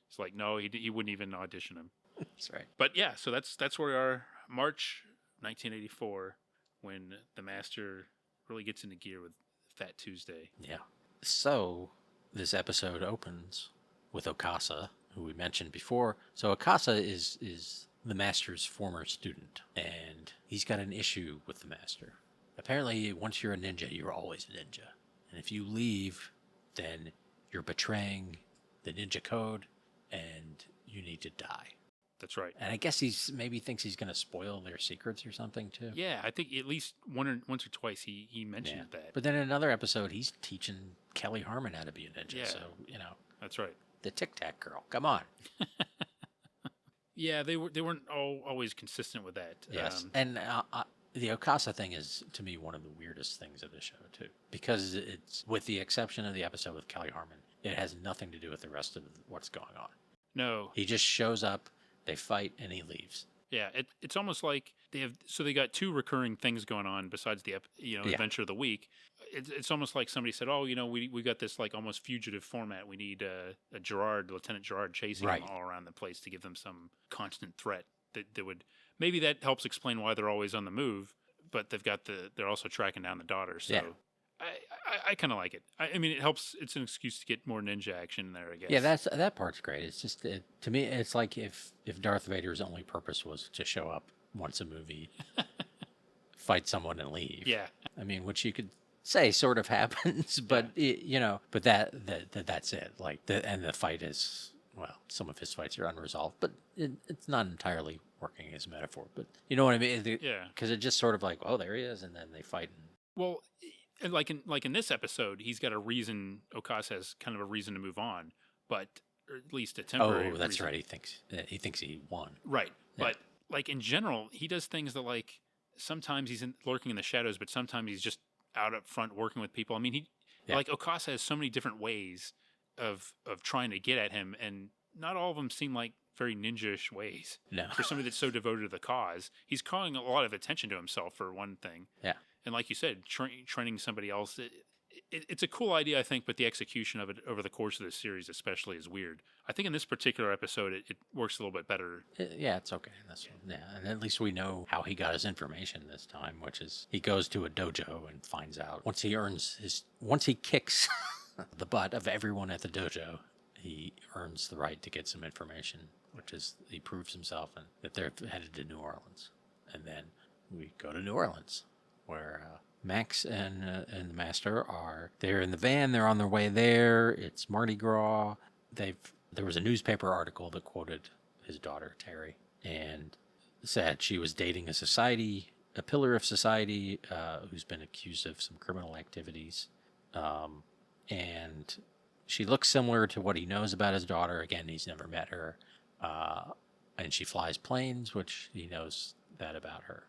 A: It's like, no, he wouldn't even audition him.
B: That's right.
A: But yeah, so that's where we are, March 1984, when the Master really gets into gear with Fat Tuesday.
B: Yeah. So this episode opens with Okasa, who we mentioned before. So Okasa is the Master's former student, and he's got an issue with the Master. Apparently, once you're a ninja, you're always a ninja. And if you leave, then you're betraying the ninja code, and you need to die.
A: That's right.
B: And I guess he's maybe thinks he's going to spoil their secrets or something, too.
A: Yeah, I think at least once or twice he mentioned that.
B: But then in another episode, he's teaching Kelly Harmon how to be a ninja.
A: Yeah.
B: So,
A: That's right.
B: The Tic Tac girl. Come on.
A: Yeah, they weren't always consistent with that.
B: Yes. And the Okasa thing is, to me, one of the weirdest things of the show, too. Because it's, with the exception of the episode with Kelly Harmon, it has nothing to do with the rest of what's going on.
A: No.
B: He just shows up, they fight, and he leaves.
A: Yeah, it's almost like they got two recurring things going on besides the adventure of the week. It's almost like somebody said, oh, we got this like almost fugitive format. We need a Lieutenant Gerard chasing them all around the place to give them some constant threat that would, maybe that helps explain why they're always on the move, but they're also tracking down the daughter. So I kind of like it. I mean, it helps. It's an excuse to get more ninja action there, I guess.
B: Yeah, that part's great. It's just, to me, it's like if Darth Vader's only purpose was to show up once a movie, fight someone and leave.
A: Yeah.
B: I mean, which you could say sort of happens, but but that's it. Like the fight is, well, some of his fights are unresolved, but it's not entirely working as a metaphor. But you know what I mean?
A: Yeah.
B: Because it's just sort of like, oh, there he is, and then they fight.
A: Well, and like in this episode, he's got a reason. Okasa has kind of a reason to move on, but or at least a temporary.
B: Oh, that's
A: reason.
B: right. He thinks he won.
A: Right,
B: Yeah.
A: but like in general, he does things that like sometimes he's lurking in the shadows, but sometimes he's just out up front working with people. I mean, like Okasa has so many different ways of trying to get at him, and not all of them seem like very ninja-ish ways.
B: No.
A: For somebody that's so devoted to the cause, he's calling a lot of attention to himself for one thing.
B: Yeah.
A: And like you said, training somebody else, it's a cool idea, I think, but the execution of it over the course of the series especially is weird. I think in this particular episode, it works a little bit better.
B: Yeah, it's okay. And at least we know how he got his information this time, which is he goes to a dojo and finds out once he kicks the butt of everyone at the dojo, he earns the right to get some information, which is he proves himself and that they're headed to New Orleans. And then we go to New Orleans, where Max and the Master they're in the van. They're on their way there. It's Mardi Gras. There was a newspaper article that quoted his daughter Terry and said she was dating a pillar of society, who's been accused of some criminal activities, and she looks similar to what he knows about his daughter. Again, he's never met her, and she flies planes, which he knows that about her.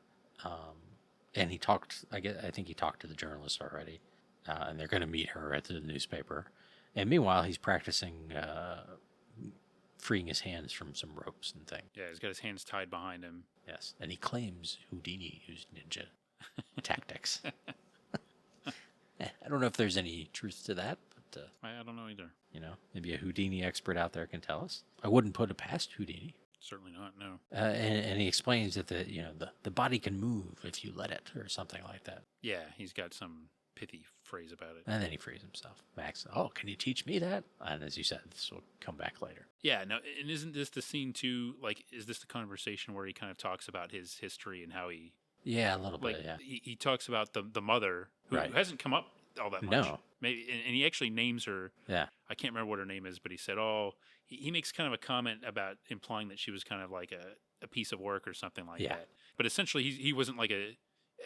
B: And I think he talked to the journalist already, and they're going to meet her at the newspaper. And meanwhile, he's practicing freeing his hands from some ropes and things.
A: Yeah, he's got his hands tied behind him.
B: Yes, and he claims Houdini used ninja tactics. I don't know if there's any truth to that, but
A: I don't know either.
B: Maybe a Houdini expert out there can tell us. I wouldn't put it past Houdini.
A: Certainly not, no.
B: And he explains that the body can move if you let it, or something like that.
A: Yeah, he's got some pithy phrase about it.
B: And then he frees himself. Max, can you teach me that? And as you said, this will come back later.
A: Yeah, no, and isn't this the scene too, like, is this the conversation where he kind of talks about his history and how he...
B: Yeah, a little bit, yeah.
A: He talks about the mother, who hasn't come up all that much.
B: No.
A: Maybe, and he actually names her.
B: Yeah.
A: I can't remember what her name is, but he said, he makes kind of a comment about implying that she was kind of like a piece of work or something like that. But essentially, he wasn't like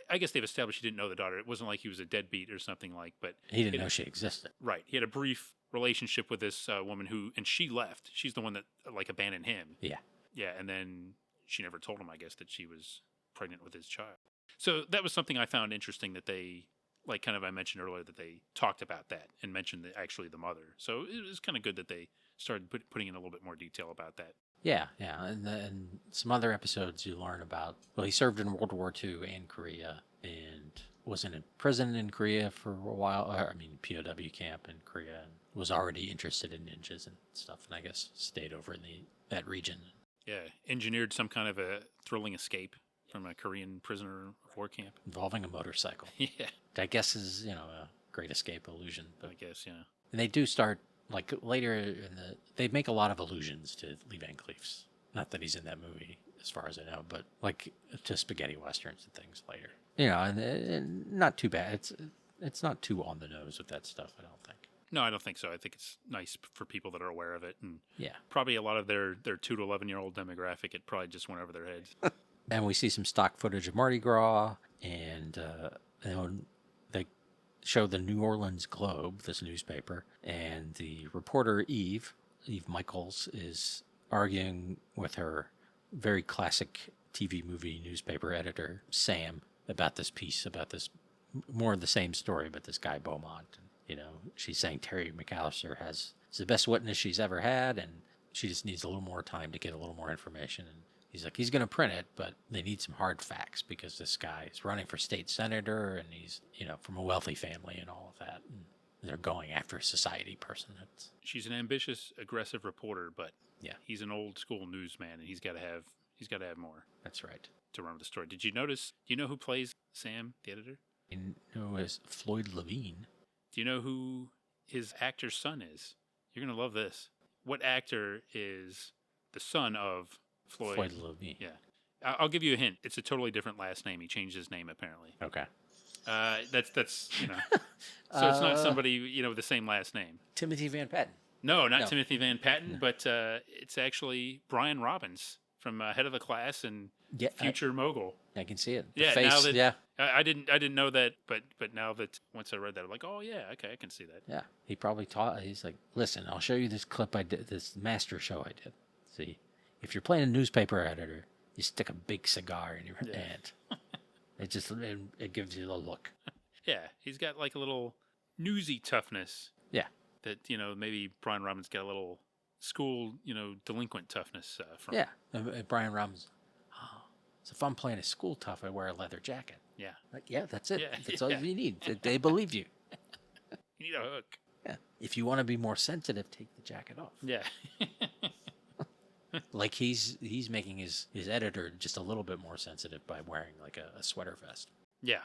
A: I guess they've established he didn't know the daughter. It wasn't like he was a deadbeat or something but
B: he didn't know she existed.
A: Right. He had a brief relationship with this woman and she left. She's the one that like abandoned him.
B: Yeah.
A: Yeah. And then she never told him, I guess, that she was pregnant with his child. So that was something I found interesting that they, like kind of I mentioned earlier, that they talked about that and mentioned actually the mother. So it was kind of good that they started putting in a little bit more detail about that.
B: Yeah. And some other episodes you learn about, he served in World War II and Korea and was in a prison in Korea for a while. POW camp in Korea, and was already interested in ninjas and stuff. And I guess stayed over in that region.
A: Yeah. Engineered some kind of a thrilling escape from a Korean prisoner of war camp.
B: Involving a motorcycle.
A: Yeah.
B: I guess is, a great escape illusion. But,
A: I guess, yeah.
B: And they do start, like, later they make a lot of allusions to Lee Van Cleef's. Not that he's in that movie, as far as I know, but, like, to spaghetti westerns and things later. And not too bad. It's not too on the nose with that stuff, I don't think.
A: No, I don't think so. I think it's nice for people that are aware of it. And
B: yeah,
A: probably a lot of their 2 to 11-year-old demographic, it probably just went over their heads.
B: And we see some stock footage of Mardi Gras, and they show the New Orleans Globe, this newspaper, and the reporter Eve Michaels, is arguing with her very classic TV movie newspaper editor, Sam, about this piece, about this, more of the same story, but this guy Beaumont. She's saying Terry McAllister is the best witness she's ever had, and she just needs a little more time to get a little more information. And he's like, he's going to print it, but they need some hard facts because this guy is running for state senator, and he's, from a wealthy family and all of that. And they're going after a society person.
A: She's an ambitious, aggressive reporter, but
B: yeah,
A: he's an old school newsman, and he's got to have more.
B: That's right.
A: To remember the story. Did you notice? Do you know who plays Sam, the editor?
B: I know it's Floyd Levine.
A: Do you know who his actor's son is? You're gonna love this. What actor is the son of Floyd
B: Levine.
A: Yeah. I'll give you a hint. It's a totally different last name. He changed his name, apparently.
B: Okay.
A: That's So it's not somebody, with the same last name.
B: Timothy Van Patten.
A: No, not Timothy Van Patten, but it's actually Brian Robbins from head of the class and
B: Yeah,
A: future mogul.
B: I can see it. The
A: Yeah,
B: face,
A: now that
B: yeah.
A: I didn't know that, but now that once I read that, I'm like, oh yeah, okay, I can see that.
B: Yeah, he probably taught. He's like, listen, I'll show you this clip I did, this master show I did. See, if you're playing a newspaper editor, you stick a big cigar in your hand. It gives you the look.
A: Yeah, he's got like a little newsy toughness.
B: Yeah,
A: That maybe Brian Robbins got a little school delinquent toughness from.
B: yeah. Brian Robbins. Oh, so if I'm playing a school tough, I wear a leather jacket.
A: Yeah,
B: Like, yeah, that's it.
A: Yeah,
B: That's all
A: yeah.
B: you need. They believe you.
A: you need a hook.
B: Yeah. If you want to be more sensitive, take the jacket off.
A: Yeah.
B: Like he's making his editor just a little bit more sensitive by wearing like a sweater vest.
A: Yeah,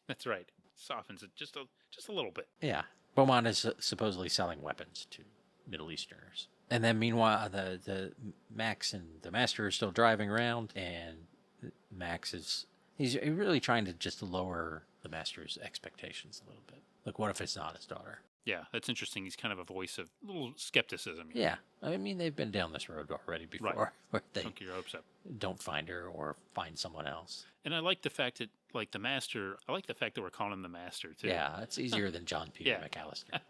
A: that's right. Softens it just a little bit.
B: Yeah. Beaumont is supposedly selling weapons to Middle Easterners. And then meanwhile, the Max and the Master are still driving around, and Max he's really trying to just lower the Master's expectations a little bit. Like, what if it's not his daughter?
A: Yeah, that's interesting. He's kind of a voice of a little skepticism.
B: Yeah. I mean, they've been down this road already before,
A: Right.
B: where they
A: Don't get your hopes up.
B: don't find her or find someone else.
A: And I like the fact that, like, the Master, I like the fact that we're calling him the Master, too.
B: Yeah, it's easier than John Peter
A: Yeah.
B: McAllister.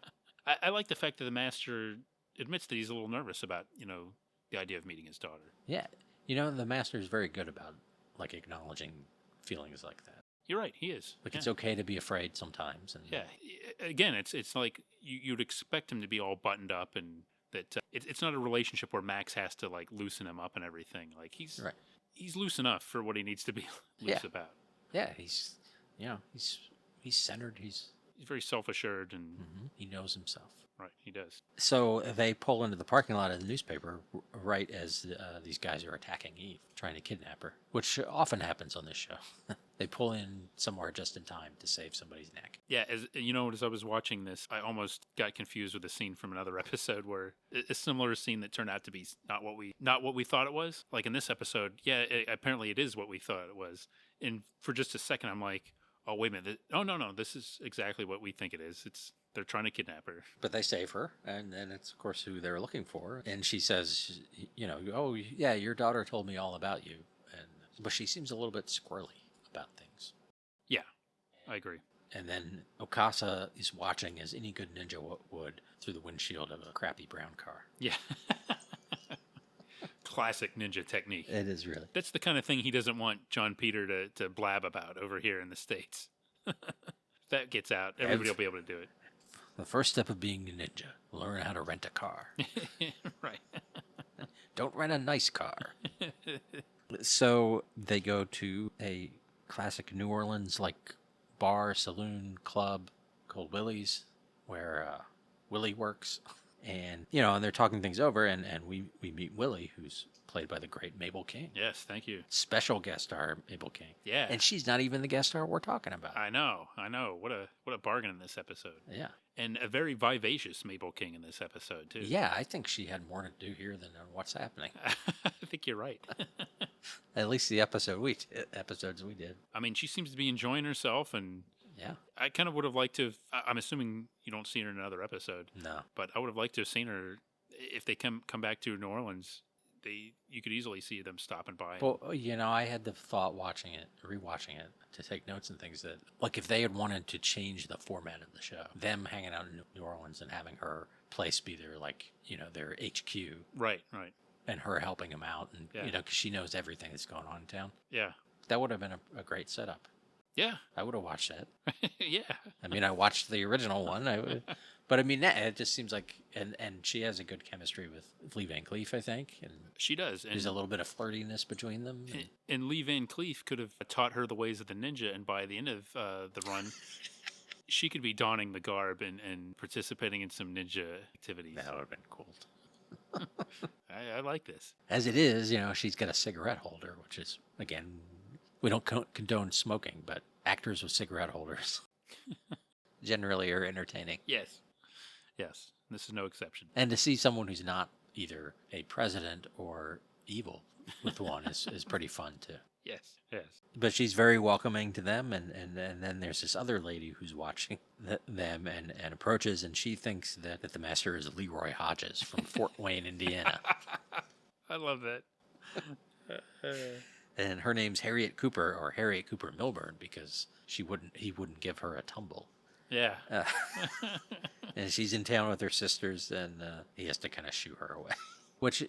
A: I like the fact that the Master admits that he's a little nervous about, the idea of meeting his daughter.
B: Yeah. The Master is very good about, like, acknowledging feelings like that.
A: You're right, he is.
B: Like,
A: Yeah.
B: it's okay to be afraid sometimes. And
A: Yeah. Again, it's like you'd expect him to be all buttoned up, and that it's not a relationship where Max has to, like, loosen him up and everything. Like, he's
B: Right.
A: he's loose enough for what he needs to be loose
B: Yeah.
A: about.
B: Yeah, he's centered. He's
A: Very self-assured, and
B: he knows himself.
A: right, he does.
B: So they pull into the parking lot of the newspaper right as these guys are attacking Eve, trying to kidnap her, which often happens on this show. They pull in somewhere just in time to save somebody's neck.
A: Yeah, as I was watching this, I almost got confused with a scene from another episode where a similar scene that turned out to be not what we thought it was. Like in this episode, yeah, apparently it is what we thought it was. And for just a second, I'm like, oh wait a minute, no, this is exactly what we think it is. They're trying to kidnap her.
B: But they save her, and it's, of course, who they're looking for. And she says, oh, yeah, your daughter told me all about you. But she seems a little bit squirrely about things.
A: Yeah, I agree.
B: And then Okasa is watching as any good ninja would through the windshield of a crappy brown car.
A: Yeah. Classic ninja technique.
B: It is really.
A: That's the kind of thing he doesn't want John Peter to blab about over here in the States. That gets out, everybody will be able to do it.
B: The first step of being a ninja, learn how to rent a car.
A: Right.
B: Don't rent a nice car. So they go to a classic New Orleans like bar, saloon, club called Willie's, where Willie works. And, and they're talking things over, and we meet Willie, who's played by the great Mabel King.
A: Yes, thank you.
B: Special guest star Mabel King.
A: Yeah.
B: And she's not even the guest star we're talking about.
A: I know. What a bargain in this episode.
B: Yeah.
A: And a very vivacious Mabel King in this episode, too.
B: Yeah, I think she had more to do here than on What's Happening.
A: I think you're right.
B: At least the episodes we did.
A: I mean, she seems to be enjoying herself, and
B: yeah,
A: I kind of would have liked to. I'm assuming you don't see her in another episode.
B: No,
A: but I would have liked to have seen her if they come back to New Orleans. You could easily see them stopping by.
B: Well, I had the thought rewatching it to take notes and things that, like, if they had wanted to change the format of the show, them hanging out in New Orleans and having her place be their their HQ,
A: right,
B: and her helping them out, and because she knows everything that's going on in town.
A: Yeah,
B: that would have been a great setup.
A: Yeah,
B: I would have watched that.
A: Yeah,
B: I mean, I watched the original one. But I mean, it just seems like, and she has a good chemistry with Lee Van Cleef, I think, and
A: she does. And
B: there's a little bit of flirtiness between them.
A: And Lee Van Cleef could have taught her the ways of the ninja, and by the end of the run, she could be donning the garb and participating in some ninja activities.
B: That would have been cool.
A: I like this.
B: As it is, she's got a cigarette holder, which is, again, we don't condone smoking, but actors with cigarette holders generally are entertaining.
A: Yes. This is no exception.
B: And to see someone who's not either a president or evil with one is pretty fun too.
A: Yes.
B: But she's very welcoming to them, and then there's this other lady who's watching them and approaches, and she thinks that the master is Leroy Hodges from Fort Wayne, Indiana.
A: I love that.
B: And her name's Harriet Cooper, or Harriet Cooper Milburn, because he wouldn't give her a tumble.
A: Yeah.
B: And she's in town with her sisters, and he has to kind of shoo her away. Which,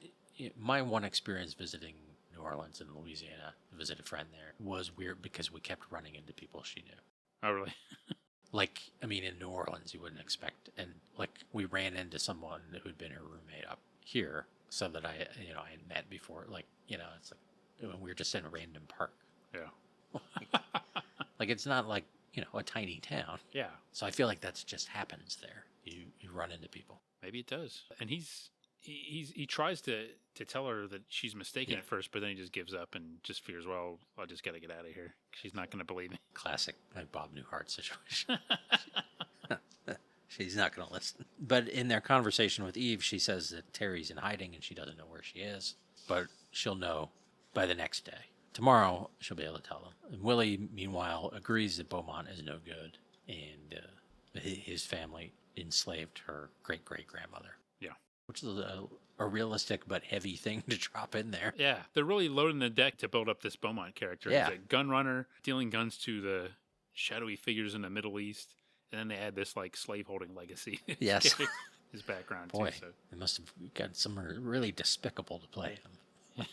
B: my one experience visiting New Orleans and Louisiana, visit a friend there, was weird because we kept running into people she knew.
A: Oh, really?
B: Like, I mean, in New Orleans, you wouldn't expect, and like we ran into someone who'd been her roommate up here, so that I had met before. Like, it's like when we were just in a random park.
A: Yeah.
B: Like it's not like a tiny town.
A: Yeah.
B: So I feel like that's just happens there. You run into people.
A: Maybe it does. And he tries to tell her that she's mistaken at first, but then he just gives up and just figures, well, I just got to get out of here. She's not going to believe me.
B: Classic, like Bob Newhart situation. She's not going to listen. But in their conversation with Eve, she says that Terry's in hiding and she doesn't know where she is, but she'll know by the next day. Tomorrow, she'll be able to tell them. And Willie, meanwhile, agrees that Beaumont is no good, and his family enslaved her great-great-grandmother.
A: Yeah.
B: Which is a realistic but heavy thing to drop in there.
A: Yeah. They're really loading the deck to build up this Beaumont character.
B: Yeah.
A: He's a gun runner, dealing guns to the shadowy figures in the Middle East, and then they add this, like, slave-holding legacy.
B: Yes.
A: His background,
B: Boy,
A: too. So.
B: they must have got someone really despicable to play him.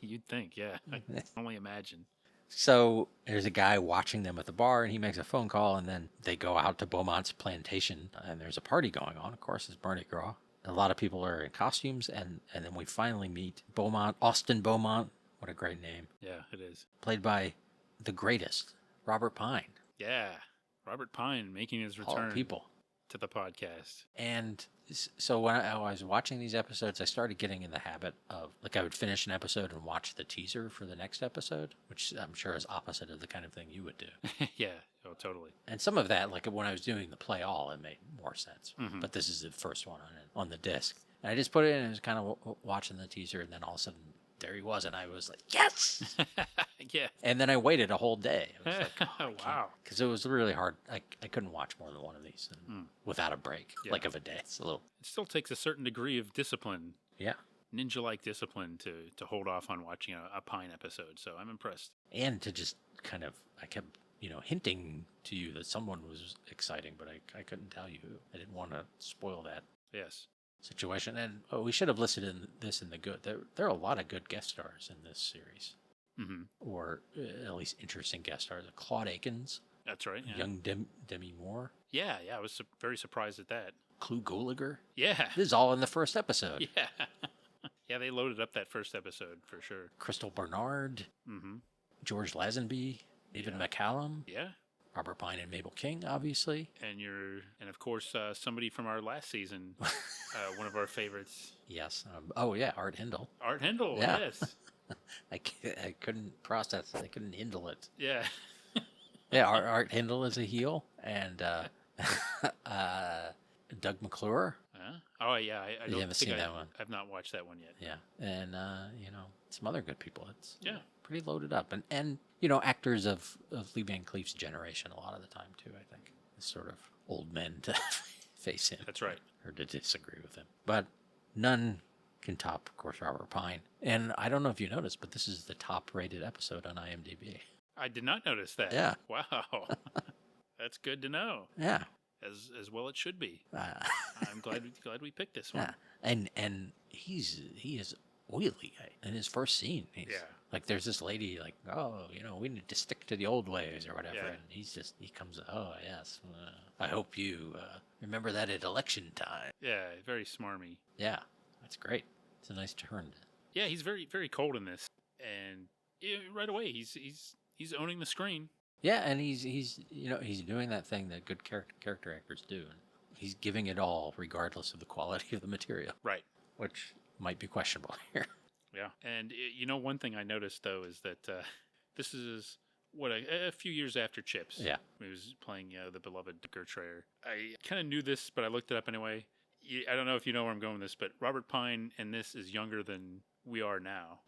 A: You'd think, yeah. I can only imagine.
B: So there's a guy watching them at the bar, and he makes a phone call, and then they go out to Beaumont's plantation, and there's a party going on. Of course, it's Mardi Gras. A lot of people are in costumes, and then we finally meet Beaumont, Austin Beaumont. What a great name.
A: Yeah, it is.
B: Played by the greatest, Robert Pine.
A: Yeah, Robert Pine making his return to the podcast.
B: And so when I was watching these episodes, I started getting in the habit of, like, I would finish an episode and watch the teaser for the next episode, which I'm sure is opposite of the kind of thing you would do.
A: Yeah, oh, totally.
B: And some of that, like when I was doing the play all, it made more sense.
A: Mm-hmm.
B: But this is the first one on the disc. And I just put it in and I was kind of watching the teaser, and then all of a sudden, there he was, and I was like, yes!
A: Yeah.
B: And then I waited a whole day. I was like,
A: oh, wow.
B: Because it was really hard. I couldn't watch more than one of these without a break, like of a day. It's a little.
A: It still takes a certain degree of discipline.
B: Yeah.
A: Ninja-like discipline to hold off on watching a Pine episode. So I'm impressed.
B: And to just kind of, I kept, hinting to you that someone was exciting, but I couldn't tell you who. I didn't want to spoil that.
A: Yes.
B: Situation. And we should have listed this in the good. There are a lot of good guest stars in this series.
A: Mm-hmm.
B: Or at least interesting guest stars. Claude Akins.
A: That's right. Yeah.
B: Young Demi Moore.
A: Yeah, I was very surprised at that.
B: Clu Gulager.
A: Yeah.
B: This is all in the first episode.
A: Yeah. Yeah, they loaded up that first episode for sure.
B: Crystal Bernard.
A: Mm-hmm.
B: George Lazenby. David McCallum.
A: Yeah.
B: Robert Pine and Mabel King, obviously.
A: And of course, somebody from our last season, one of our favorites.
B: Yes. Art Hindle.
A: Art Hindle,
B: yeah.
A: Yes.
B: I couldn't process it. I couldn't handle it.
A: Yeah.
B: Yeah, Art Hindle is a heel. And Doug McClure.
A: Oh, yeah. I don't
B: haven't seen that one.
A: I've not watched that one yet.
B: Yeah. And, some other good people. It's pretty loaded up. And actors of Lee Van Cleef's generation a lot of the time, too, I think. It's sort of old men to face him.
A: That's right.
B: Or to disagree with him. But none can top, of course, Robert Pine. And I don't know if you noticed, but this is the top-rated episode on IMDb.
A: I did not notice that.
B: Yeah.
A: Wow. That's good to know.
B: Yeah.
A: As well it should be. I'm glad we picked this one.
B: Yeah. And he is oily in his first scene. Like, there's this lady like, we need to stick to the old ways or whatever. Yeah. And he comes, oh, yes. I hope you remember that at election time.
A: Yeah, very smarmy.
B: Yeah, that's great. It's a nice turn.
A: Yeah, he's very, very cold in this. And right away, he's owning the screen.
B: Yeah, and he's doing that thing that good character actors do. And he's giving it all regardless of the quality of the material.
A: Right.
B: Which might be questionable here.
A: Yeah. And, one thing I noticed, though, is that this is, a few years after Chips.
B: Yeah.
A: He was playing the beloved Gertrude. I kind of knew this, but I looked it up anyway. I don't know if you know where I'm going with this, but Robert Pine in this is younger than we are now.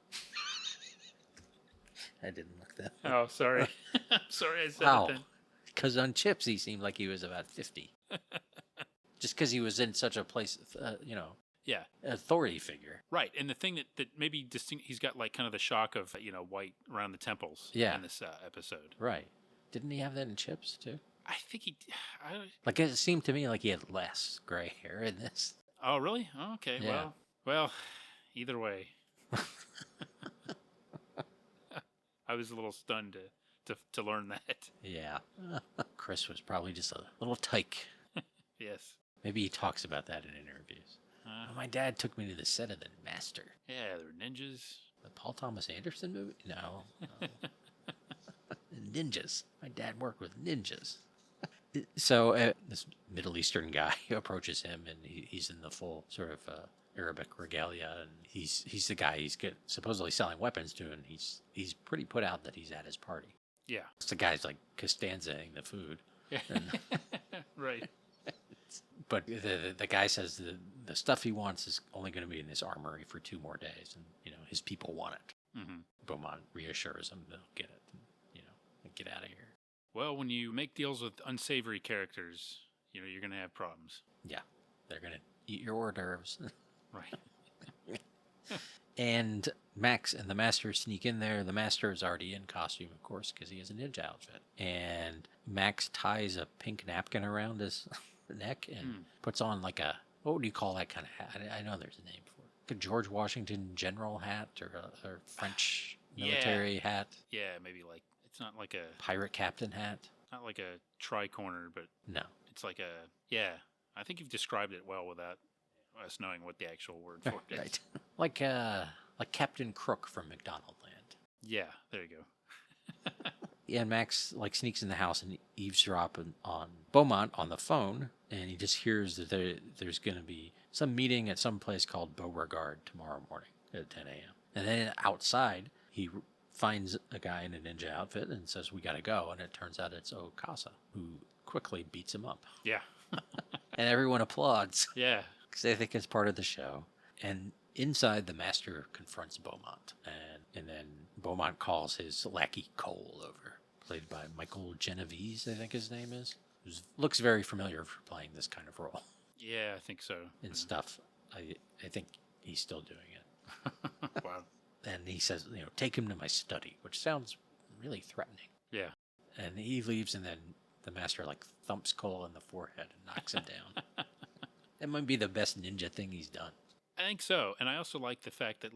B: I didn't look that
A: up. Oh, sorry. I'm sorry I said it then.
B: Because on Chips, he seemed like he was about 50. Just because he was in such a place,
A: Yeah.
B: authority figure.
A: Right. And the thing that maybe he's got like kind of the shock of, white around the temples in this episode.
B: Right. Didn't he have that in Chips, too?
A: I think
B: Like, it seemed to me like he had less gray hair in this.
A: Oh, really? Oh, okay.
B: Yeah.
A: Well, either way. I was a little stunned to learn that.
B: Yeah. Chris was probably just a little tyke.
A: Yes.
B: Maybe he talks about that in interviews. My dad took me to the set of The Master.
A: Yeah, there were ninjas.
B: The Paul Thomas Anderson movie? No. Ninjas. My dad worked with ninjas. So this Middle Eastern guy approaches him, and he's in the full sort of Arabic regalia, and he's the guy he's supposedly selling weapons to, and he's pretty put out that he's at his party.
A: Yeah.
B: It's the guy's like Costanza-ing the food.
A: Yeah.
B: Right. But the guy says the stuff he wants is only going to be in this armory for 2 more days, and his people want it.
A: Mm-hmm.
B: Beaumont reassures him they'll get it, and get out of here.
A: Well, when you make deals with unsavory characters, you're going to have problems.
B: Yeah, they're going to eat your hors d'oeuvres.
A: Right.
B: And Max and the Master sneak in there. The Master is already in costume, of course, because he has a ninja outfit. And Max ties a pink napkin around his neck and puts on like what would you call that kind of hat? I know there's a name for it. Like a George Washington general hat or a French military hat.
A: Yeah, maybe like, it's not like a
B: pirate captain hat.
A: Not like a tri-corner, but
B: no,
A: it's like I think you've described it well without us knowing what the actual word for it is.
B: Right. like Captain Crook from McDonaldland.
A: Yeah, there you go.
B: And Max sneaks in the house and eavesdrops on Beaumont on the phone, and he just hears that there's going to be some meeting at some place called Beauregard tomorrow morning at 10 a.m. And then outside, he finds a guy in a ninja outfit and says, "We got to go." And it turns out it's Okasa, who quickly beats him up.
A: Yeah.
B: And everyone applauds.
A: Yeah.
B: Because they think it's part of the show. And inside, the Master confronts Beaumont. And then Beaumont calls his lackey Cole over, played by Michael Genovese, I think his name is. Who looks very familiar for playing this kind of role.
A: Yeah, I think so.
B: And stuff. I think he's still doing it.
A: Wow.
B: And he says, take him to my study, which sounds really threatening.
A: Yeah.
B: And he leaves, and then the Master thumps Cole in the forehead and knocks him down. That might be the best ninja thing he's done.
A: I think so. And I also like the fact that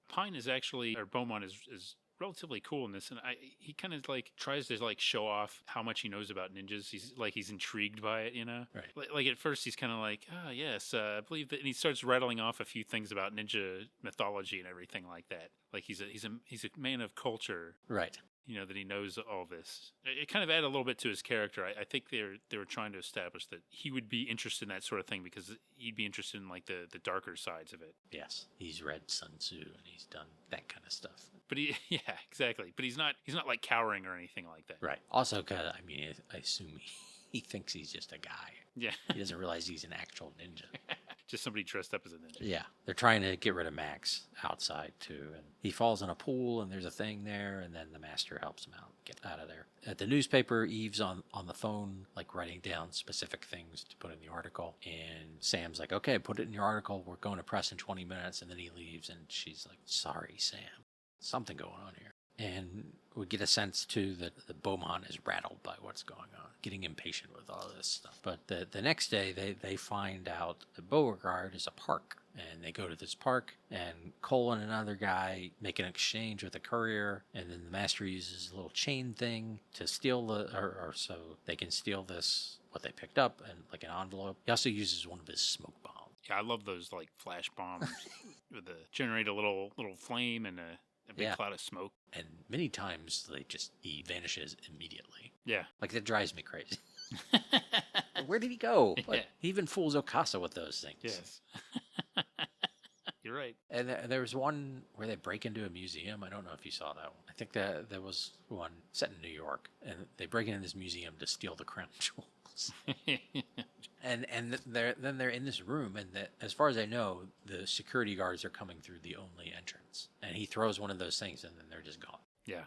A: Pine is actually, or Beaumont is relatively cool in this, and he kind of tries to show off how much he knows about ninjas. He's intrigued by it,
B: Right.
A: Like at first he's kind of like, yes, I believe that, and he starts rattling off a few things about ninja mythology and everything like that. Like he's a man of culture,
B: right?
A: That he knows all this. It kind of added a little bit to his character. I think they were trying to establish that he would be interested in that sort of thing because he'd be interested in the darker sides of it.
B: Yes, he's read Sun Tzu and he's done that kind of stuff.
A: But yeah, exactly. But he's not cowering or anything like that.
B: Right. Also, because I assume he thinks he's just a guy.
A: Yeah.
B: He doesn't realize he's an actual ninja.
A: Just somebody dressed up as a ninja.
B: Yeah. They're trying to get rid of Max outside, too. And he falls in a pool, and there's a thing there, and then the Master helps him out, get out of there. At the newspaper, Eve's on the phone, writing down specific things to put in the article. And Sam's like, okay, put it in your article. We're going to press in 20 minutes. And then he leaves, and she's like, sorry, Sam. Something going on here. And we get a sense, too, that the Beaumont is rattled by what's going on, getting impatient with all this stuff. But the next day, they find out that Beauregard is a park. And they go to this park, and Cole and another guy make an exchange with a courier. And then the Master uses a little chain thing to steal or so they can steal this, what they picked up, and an envelope. He also uses one of his smoke bombs.
A: Yeah, I love those flash bombs with generate a little flame and a big cloud of smoke.
B: And many times he vanishes immediately.
A: Yeah.
B: That drives me crazy. Where did he go?
A: Yeah.
B: He even fools Okasa with those things.
A: Yes. You're right.
B: And there was one where they break into a museum. I don't know if you saw that one. I think that there was one set in New York, and they break into this museum to steal the crown jewels. And they're in this room, and as far as I know, the security guards are coming through the only entrance. And he throws one of those things, and then they're just gone.
A: Yeah.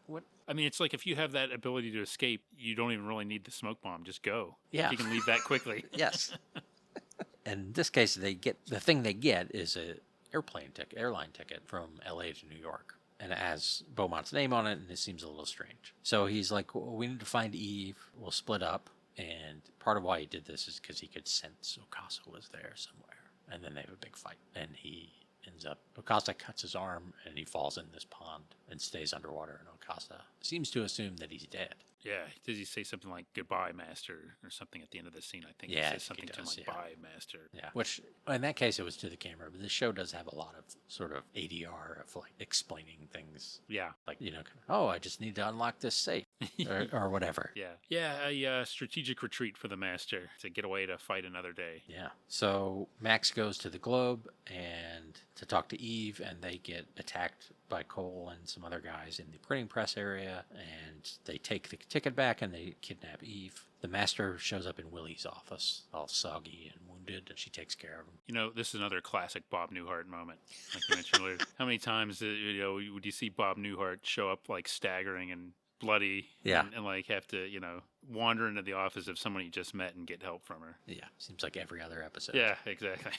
B: What?
A: I mean, it's if you have that ability to escape, you don't even really need the smoke bomb. Just go.
B: Yeah.
A: You can leave that quickly.
B: Yes. in this case, the thing they get is a airline ticket from L.A. to New York. And it has Beaumont's name on it, and it seems a little strange. So he's like, well, we need to find Eve. We'll split up. And part of why he did this is because he could sense Okasa was there somewhere. And then they have a big fight. And he ends up, Okasa cuts his arm, and he falls in this pond and stays underwater. And Okasa seems to assume that he's dead.
A: Yeah, does he say something like "Goodbye, Master" or something at the end of the scene? I think
B: Yeah,
A: he
B: I
A: says
B: think
A: something
B: he
A: to him
B: does,
A: like
B: yeah.
A: "Bye, Master."
B: Yeah, which in that case it was to the camera, but this show does have a lot of sort of ADR of like explaining things.
A: Yeah,
B: Like, oh, I just need to unlock this safe or whatever.
A: yeah, a strategic retreat for the Master to get away to fight another day.
B: Yeah. So Max goes to the Globe and to talk to Eve, and they get attacked by Cole and some other guys in the printing press area, and they take the ticket back and they kidnap Eve. The Master shows up in Willie's office, all soggy and wounded, and she takes care of him.
A: This is another classic Bob Newhart moment, like you mentioned earlier. How many times, would you see Bob Newhart show up like staggering and bloody,
B: Yeah.
A: and like have to, wander into the office of someone he just met and get help from her?
B: Yeah, seems like every other episode.
A: Yeah, exactly.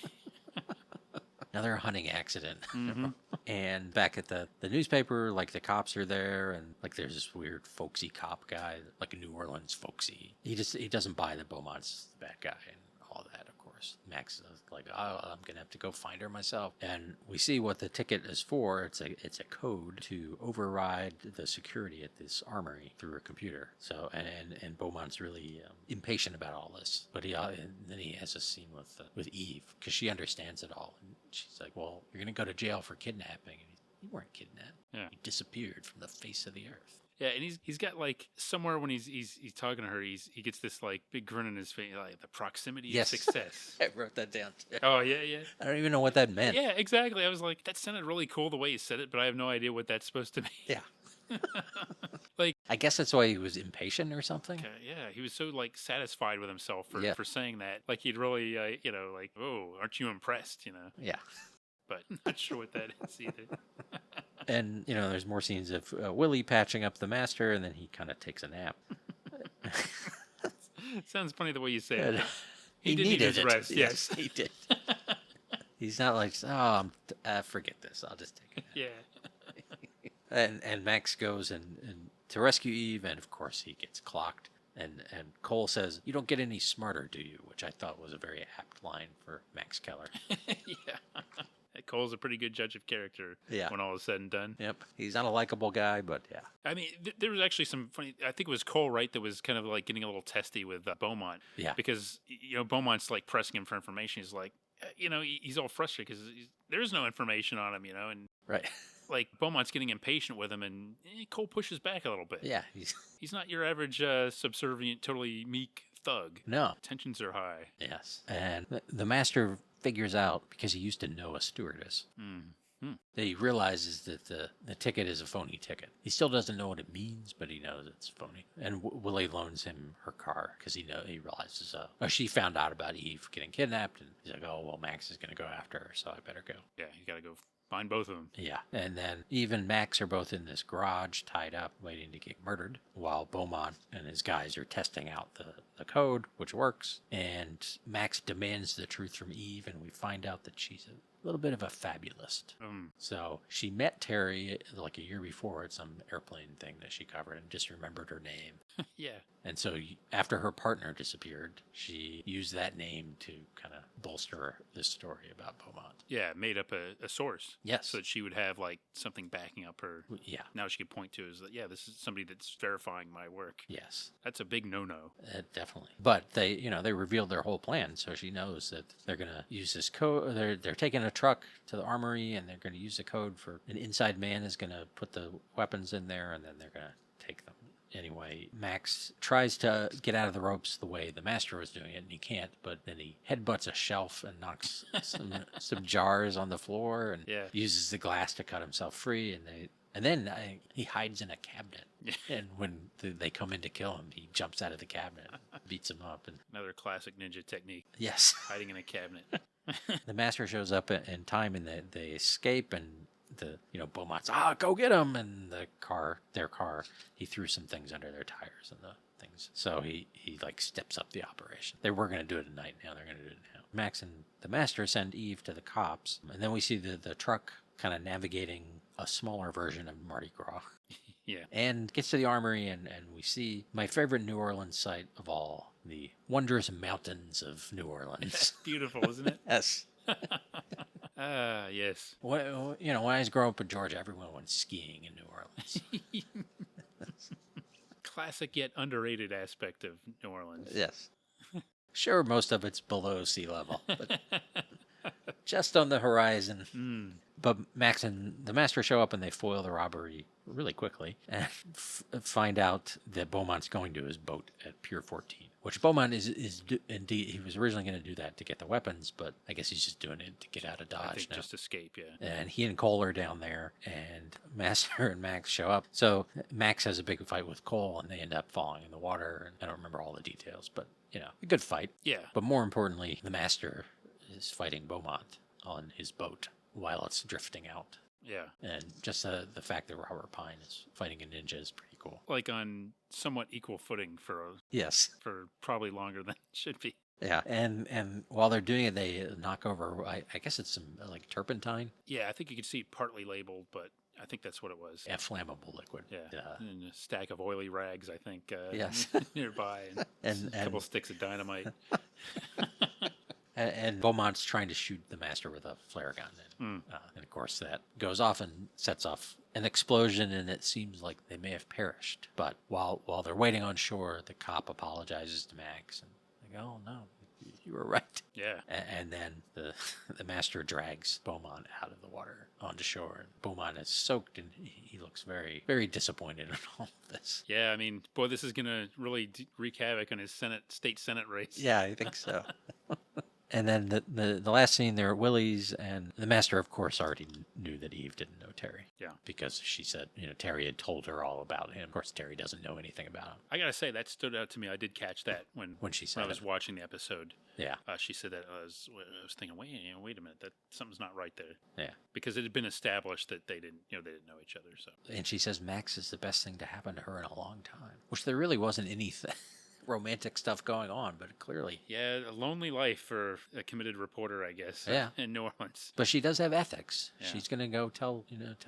B: Another hunting accident.
A: Mm-hmm.
B: And back at the newspaper, like the cops are there, and like there's this weird folksy cop guy, like a New Orleans folksy. He doesn't buy that Beaumont's the bad guy and all that, of course. Max is like, oh, I'm gonna have to go find her myself. And we see what the ticket is for. It's a code to override the security at this armory through a computer. So and Beaumont's really impatient about all this, but and then he has a scene with Eve because she understands it all, and she's like, well, you're gonna go to jail for kidnapping. And you weren't kidnapped.
A: Yeah.
B: You disappeared from the face of the earth.
A: Yeah, and he's got like somewhere when he's talking to her, he gets this like big grin on his face, like the proximity
B: Yes.
A: of success.
B: I wrote that down too.
A: Oh yeah.
B: I don't even know what that meant.
A: Yeah, exactly. I was like, that sounded really cool the way he said it, but I have no idea what that's supposed to mean.
B: Yeah.
A: Like,
B: I guess that's why he was impatient or something.
A: yeah, he was so like satisfied with himself for saying that. Like he'd really, like, oh, aren't you impressed?
B: Yeah.
A: But not sure what that is either.
B: And, there's more scenes of Willie patching up the Master, and then he kind of takes a nap.
A: Sounds funny the way you say it.
B: He
A: did need
B: needed
A: his
B: it.
A: rest.
B: Yes, he did. He's not like, forget this. I'll just take it.
A: Yeah.
B: And Max goes and to rescue Eve, and of course he gets clocked. And Cole says, "You don't get any smarter, do you?" Which I thought was a very apt line for Max Keller.
A: Yeah. Cole's a pretty good judge of character when all is said and done.
B: Yep. He's not a likable guy, but yeah.
A: I mean, there was actually some funny... I think it was Cole, right, that was kind of like getting a little testy with Beaumont.
B: Yeah.
A: Because, Beaumont's like pressing him for information. He's like, he's all frustrated because there's no information on him, and...
B: Right.
A: Like, Beaumont's getting impatient with him, and Cole pushes back a little bit.
B: Yeah.
A: He's not your average subservient, totally meek thug.
B: No.
A: Tensions are high.
B: Yes. And the Master figures out, because he used to know a stewardess, that he realizes that the ticket is a phony ticket. He still doesn't know what it means, but he knows it's phony. And Willie loans him her car because he realizes she found out about Eve getting kidnapped, and he's like, oh, well, Max is going to go after her, so I better go.
A: Yeah, you got to go find both of them.
B: Yeah. And then Eve and Max are both in this garage tied up waiting to get murdered while Beaumont and his guys are testing out the code, which works. And Max demands the truth from Eve, and we find out that she's a little bit of a fabulist. So she met Terry like a year before at some airplane thing that she covered and just remembered her name.
A: Yeah.
B: And so after her partner disappeared, she used that name to kind of bolster this story about Beaumont.
A: Yeah, made up a source.
B: Yes.
A: So that she would have like something backing up her.
B: Yeah.
A: Now she could point to is that, this is somebody that's verifying my work.
B: Yes.
A: That's a big no-no.
B: Definitely. But they revealed their whole plan, so she knows that they're going to use this code. They're taking a truck to the armory, and they're going to use the code for an inside man is going to put the weapons in there, and then they're going to take them. Anyway, Max tries to get out of the ropes the way the Master was doing it, and he can't, but then he headbutts a shelf and knocks some jars on the floor and uses the glass to cut himself free, and then he hides in a cabinet. And when they come in to kill him, he jumps out of the cabinet and beats him up. And
A: another classic ninja technique.
B: Yes.
A: Hiding in a cabinet.
B: The Master shows up in time, and they escape, and Beaumont's, go get him, and their car, he threw some things under their tires and the things. So he like steps up the operation. They were going to do it at night, now they're going to do it now. Max and the Master send Eve to the cops, and then we see the truck kind of navigating a smaller version of Mardi Gras.
A: Yeah.
B: And gets to the armory, and we see my favorite New Orleans sight of all, the wondrous mountains of New Orleans.
A: Beautiful, isn't it?
B: Yes.
A: Yes.
B: Well, when I was growing up in Georgia, everyone went skiing in New Orleans.
A: Classic yet underrated aspect of New Orleans.
B: Yes. Sure, most of it's below sea level, but just on the horizon. But Max and the Master show up and they foil the robbery really quickly and find out that Beaumont's going to his boat at Pier 14, which Beaumont is indeed, he was originally going to do that to get the weapons, but I guess he's just doing it to get out of Dodge
A: I think
B: now.
A: just escape, yeah.
B: And he and Cole are down there, and Master and Max show up. So Max has a big fight with Cole, and they end up falling in the water. And I don't remember all the details, but, a good fight.
A: Yeah.
B: But more importantly, the Master is fighting Beaumont on his boat while it's drifting out.
A: Yeah.
B: And just the fact that Robert Pine is fighting a ninja is pretty cool.
A: Like on somewhat equal footing for probably longer than it should be.
B: Yeah, and while they're doing it, they knock over, I guess it's some like turpentine.
A: Yeah, I think you could see it partly labeled, but I think that's what it was.
B: Yeah, flammable liquid.
A: Yeah, and a stack of oily rags, I think,
B: yes.
A: nearby, and a couple sticks of dynamite.
B: And Beaumont's trying to shoot the Master with a flare gun. And of course, that goes off and sets off an explosion, and it seems like they may have perished. But while they're waiting on shore, the cop apologizes to Max, and they go, "Oh, no, you were right."
A: Yeah.
B: And then the Master drags Beaumont out of the water onto shore, and Beaumont is soaked, and he looks very, very disappointed in all of this.
A: Yeah, I mean, boy, this is going to really wreak havoc on his state Senate race.
B: Yeah, I think so. And then the last scene, they're at Willie's, and the Master, of course, already knew that Eve didn't know Terry.
A: Yeah.
B: Because she said, Terry had told her all about him. Of course, Terry doesn't know anything about him.
A: I got to say, that stood out to me. I did catch that when
B: she said
A: when I was watching the episode.
B: Yeah.
A: She said that. I was thinking, wait a minute, that something's not right there.
B: Yeah.
A: Because it had been established that they didn't know each other. So.
B: And she says Max is the best thing to happen to her in a long time, which there really wasn't anything. Romantic stuff going on, but clearly.
A: Yeah, a lonely life for a committed reporter, I guess.
B: Yeah.
A: In New Orleans.
B: But she does have ethics.
A: Yeah.
B: She's going to go tell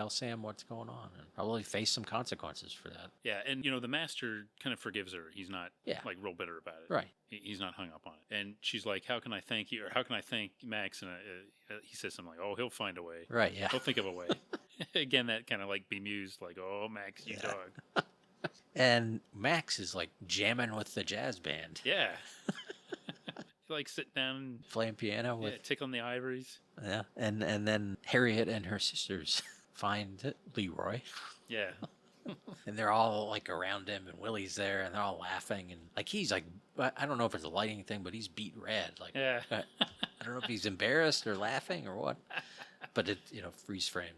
B: Sam what's going on and probably face some consequences for that.
A: Yeah, and the Master kind of forgives her. He's not like real bitter about it.
B: Right.
A: He's not hung up on it. And she's like, "How can I thank you?" Or "How can I thank Max?" And he says something like, "Oh, he'll find a way."
B: Right. Yeah.
A: He'll think of a way. Again, that kind of like bemused, like, "Oh, Max, you dog."
B: And Max is like jamming with the jazz band.
A: Yeah. Like sit down and
B: playing piano with
A: tickling the ivories.
B: Yeah. And then Harriet and her sisters find Leroy.
A: Yeah.
B: And they're all like around him, and Willie's there, and they're all laughing, and like he's like, I don't know if it's a lighting thing, but he's beat red. Like,
A: yeah.
B: I don't know if he's embarrassed or laughing or what, but it freeze frame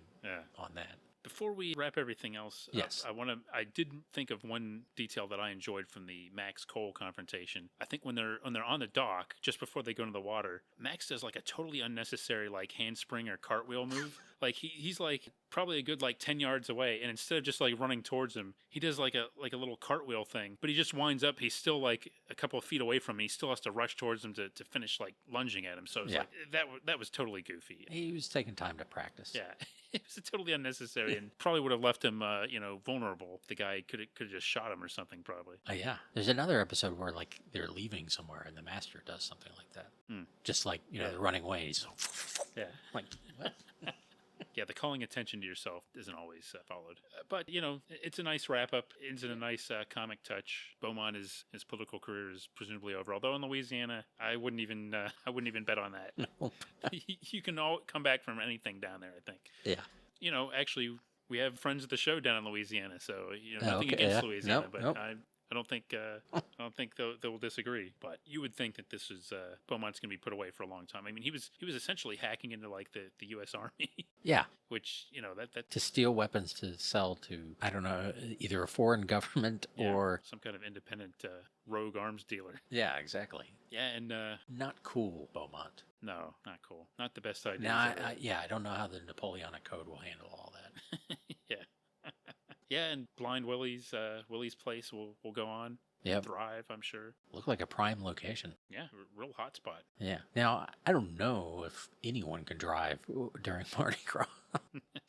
B: on that.
A: Before we wrap everything else up, I did think of one detail that I enjoyed from the Max Cole confrontation. I think when they're on the dock, just before they go into the water, Max does like a totally unnecessary like handspring or cartwheel move. Like he's like probably a good like 10 yards away, and instead of just like running towards him, he does like a little cartwheel thing. But he just winds up, he's still like a couple of feet away from him. He still has to rush towards him to finish like lunging at him. So it's like that was totally goofy.
B: He was taking time to practice.
A: Yeah. It was totally unnecessary and probably would have left him, vulnerable. The guy could have just shot him or something, probably.
B: Yeah. There's another episode where like they're leaving somewhere and the Master does something like that. Just like they're running away. He's like, what?
A: Yeah, the calling attention to yourself isn't always followed. But, it's a nice wrap-up. It's a nice comic touch. Beaumont, his political career is presumably over. Although in Louisiana, I wouldn't even bet on that. You can all come back from anything down there, I think.
B: Yeah.
A: Actually, we have friends of the show down in Louisiana, so, nothing against Louisiana. But I don't think they'll disagree. But you would think that this is Beaumont's going to be put away for a long time. I mean, he was essentially hacking into like the U.S. Army.
B: Yeah.
A: Which that
B: to steal weapons to sell to, I don't know, either a foreign government or
A: some kind of independent rogue arms dealer.
B: Yeah, exactly.
A: Yeah, and
B: not cool, Beaumont.
A: No, not cool. Not the best idea.
B: No, I don't know how the Napoleonic Code will handle all that.
A: Yeah. Yeah, and Blind Willie's place will go on.
B: Yep.
A: thrive, I'm sure.
B: Looked like a prime location.
A: Yeah, real hot spot.
B: Yeah. Now, I don't know if anyone can drive during Mardi Gras.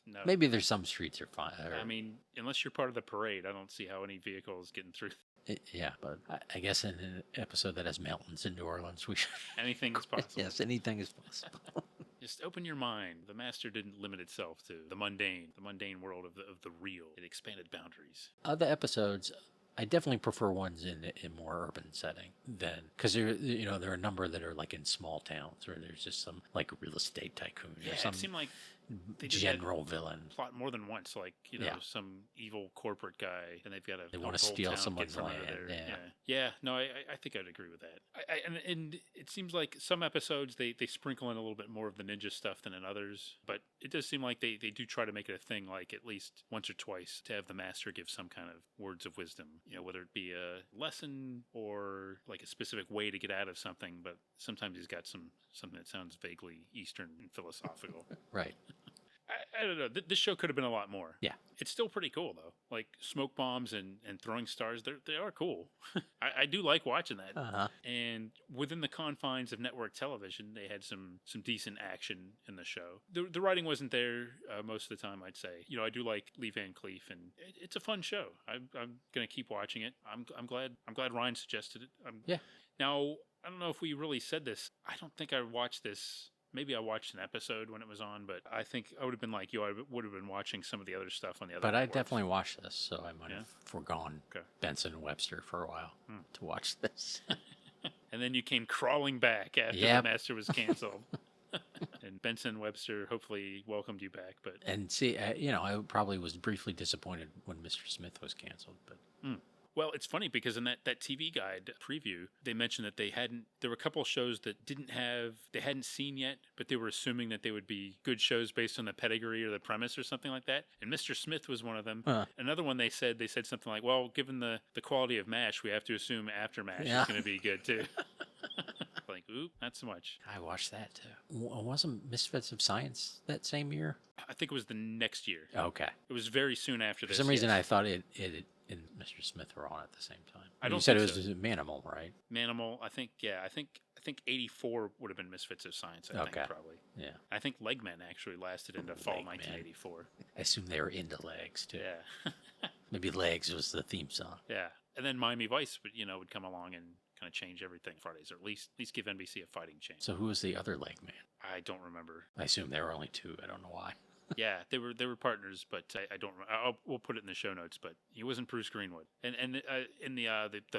A: No.
B: Maybe there's some streets are fine.
A: I mean, unless you're part of the parade, I don't see how any vehicle is getting through.
B: Yeah, but I guess in an episode that has mountains in New Orleans, we should.
A: Anything is possible.
B: Yes, anything is possible.
A: Just open your mind. The Master didn't limit itself to the mundane world of the real. It expanded boundaries.
B: Other episodes, I definitely prefer ones in a more urban setting than because there are a number that are like in small towns where there's just some like real estate tycoon
A: Yeah,
B: or some
A: it seemed like they did
B: general
A: that
B: villain.
A: plot more than once, like some evil corporate guy, and they've got
B: They want to steal someone's land.
A: Yeah. No, I think I'd agree with that. And it seems like some episodes they sprinkle in a little bit more of the ninja stuff than in others, but it does seem like they do try to make it a thing, like at least once or twice, to have the Master give some kind of words of wisdom. Whether it be a lesson or like a specific way to get out of something, but sometimes he's got something that sounds vaguely Eastern and philosophical.
B: Right.
A: I don't know. This show could have been a lot more.
B: Yeah.
A: It's still pretty cool, though. Like smoke bombs and throwing stars, they are cool. I do like watching that.
B: Uh-huh.
A: And within the confines of network television, they had some decent action in the show. The writing wasn't there most of the time, I'd say. I do like Lee Van Cleef, and it's a fun show. I'm going to keep watching it. I'm glad Ryan suggested it.
B: Yeah.
A: Now, I don't know if we really said this. I don't think I watched this. Maybe I watched an episode when it was on, but I think I would have been like you. I would have been watching some of the other stuff on the other.
B: But
A: networks.
B: I definitely watched this, so I might have forgone Benson and Webster for a while to watch this.
A: And then you came crawling back after the Master was canceled. And Benson and Webster hopefully welcomed you back.
B: And see, I probably was briefly disappointed when Mr. Smith was canceled, but.
A: Well, it's funny because in that TV Guide preview, they mentioned that there were a couple of shows that they hadn't seen yet, but they were assuming that they would be good shows based on the pedigree or the premise or something like that. And Mr. Smith was one of them. Another one they said something like, well, given the quality of MASH, we have to assume After MASH is going to be good too. Like, oop, not so much.
B: I watched that too. Wasn't Misfits of Science that same year?
A: I think it was the next year.
B: Okay.
A: It was very soon after this.
B: For some reason, I thought it and Mr. Smith were on at the same time.
A: You
B: said it was Manimal, right?
A: Manimal, I think 84 would have been Misfits of Science, I think, probably.
B: Yeah.
A: I think Legmen actually lasted into fall 1984.
B: I assume they were into Legs, too.
A: Yeah.
B: Maybe Legs was the theme song.
A: Yeah. And then Miami Vice would come along and kind of change everything Fridays, or at least give NBC a fighting chance.
B: So who was the other leg man?
A: I don't remember.
B: I assume there were only two. I don't know why.
A: Yeah, they were partners, but I don't. We'll put it in the show notes. But he wasn't Bruce Greenwood. And in the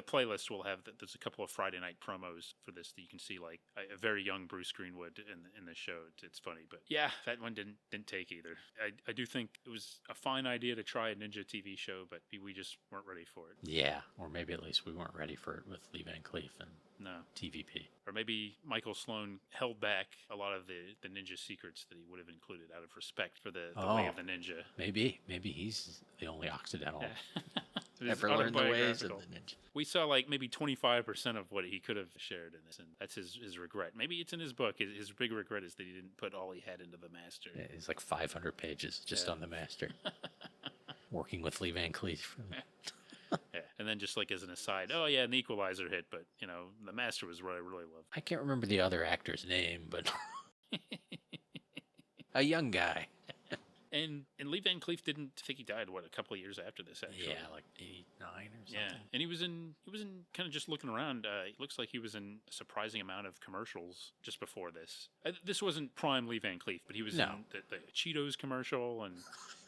A: playlist, we'll have there's a couple of Friday night promos for this that you can see, like a very young Bruce Greenwood in the show. It's funny, but yeah, that one didn't take either. I do think it was a fine idea to try a ninja TV show, but we just weren't ready for it.
B: Yeah, or maybe at least we weren't ready for it with Lee Van Cleef and TVP.
A: Or maybe Michael Sloan held back a lot of the ninja secrets that he would have included out of respect for the way of the ninja.
B: Maybe he's the only Occidental
A: ever
B: learned the ways of the ninja.
A: We saw like maybe 25% of what he could have shared in this, and that's his regret. Maybe it's in his book. His big regret is that he didn't put all he had into the Master.
B: Yeah, it's like 500 pages just on the Master. Working with Lee Van Cleef.
A: Yeah, and then just like as an aside, and the Equalizer hit, but the Master was what I really loved.
B: I can't remember the other actor's name, but a young guy.
A: And Lee Van Cleef didn't think he died a couple of years after this, actually.
B: Yeah, like 89 or something.
A: Yeah, and he was in kind of just looking around. It looks like he was in a surprising amount of commercials just before this. This wasn't prime Lee Van Cleef, but he was in the Cheetos commercial, and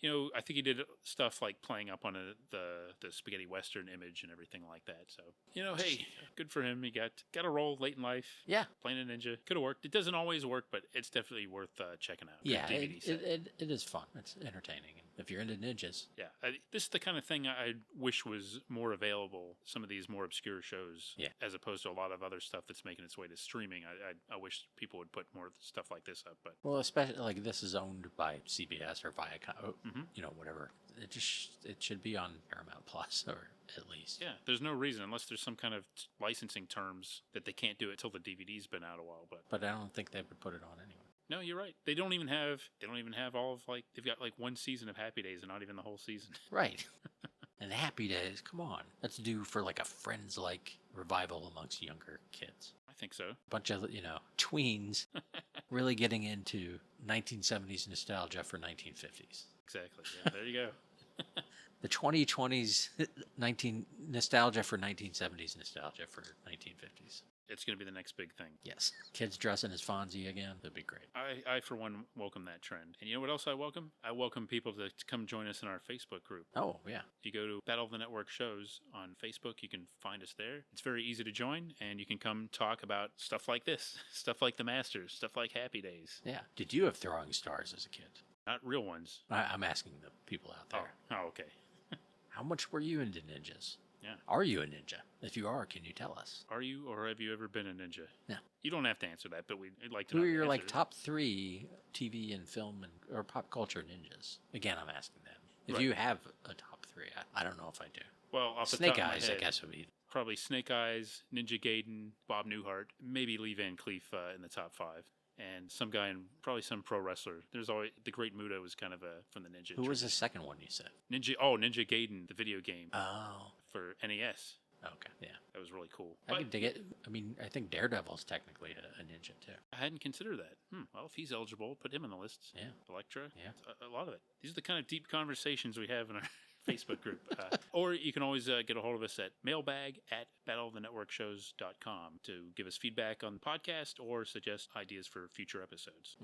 A: I think he did stuff like playing up on the spaghetti western image and everything like that. So hey, good for him. He got a role late in life.
B: Yeah,
A: playing a ninja could have worked. It doesn't always work, but it's definitely worth checking out.
B: Yeah, it is fun. It's entertaining. If you're into ninjas.
A: Yeah. This is the kind of thing I wish was more available, some of these more obscure shows, as opposed to a lot of other stuff that's making its way to streaming. I wish people would put more stuff like this up. But
B: well, especially like this is owned by CBS or Viacom, whatever. It should be on Paramount Plus, or at least.
A: Yeah, there's no reason, unless there's some kind of licensing terms, that they can't do it till the DVD's been out a while.
B: But I don't think they would put it on anyway.
A: No, you're right. They don't even have all of they've got like one season of Happy Days and not even the whole season.
B: Right. And Happy Days, come on. That's due for like a Friends-like revival amongst younger kids.
A: I think so.
B: A bunch of, tweens really getting into 1970s nostalgia for 1950s.
A: Exactly. Yeah, there you go.
B: The 2020s nostalgia for 1970s, nostalgia for 1950s.
A: It's going to be the next big thing.
B: Yes. Kids dressing as Fonzie again. That'd be great.
A: I, for one, welcome that trend. And you know what else I welcome? I welcome people to come join us in our Facebook group.
B: Oh, yeah.
A: If you go to Battle of the Network Shows on Facebook, you can find us there. It's very easy to join, and you can come talk about stuff like this, stuff like the Masters, stuff like Happy Days.
B: Yeah. Did you have throwing stars as a kid?
A: Not real ones.
B: I'm asking the people out there.
A: Oh, okay.
B: How much were you into ninjas?
A: Yeah.
B: Are you a ninja? If you are, can you tell us?
A: Are you, or have you ever been a ninja?
B: No.
A: You don't have to answer that, but we'd like to know.
B: Who are your
A: the answer.
B: top 3 TV and film or pop culture ninjas? Again, I'm asking them. If
A: Right.
B: you have a top 3, I don't know if I do.
A: Well, off the
B: Snake
A: top of my
B: Eyes,
A: head,
B: I guess, would be.
A: probably Snake Eyes, Ninja Gaiden, Bob Newhart, maybe Lee Van Cleef in the top 5. And some guy in probably some pro wrestler. There's always the Great Muta was kind of from the ninja.
B: Who was the
A: tradition.
B: second one you said?
A: Ninja Gaiden, the video game
B: Oh,
A: for NES.
B: okay, yeah.
A: That was really cool.
B: I
A: But
B: can dig it. I mean, I think Daredevil's technically a ninja too.
A: I hadn't considered that. Well, if he's eligible, put him on the list.
B: Yeah.
A: Electra.
B: Yeah.
A: A lot of it. These are the kind of deep conversations we have in our Facebook group. Or you can always get a hold of us at mailbag@battleofthenetworkshows.com to give us feedback on the podcast or suggest ideas for future episodes.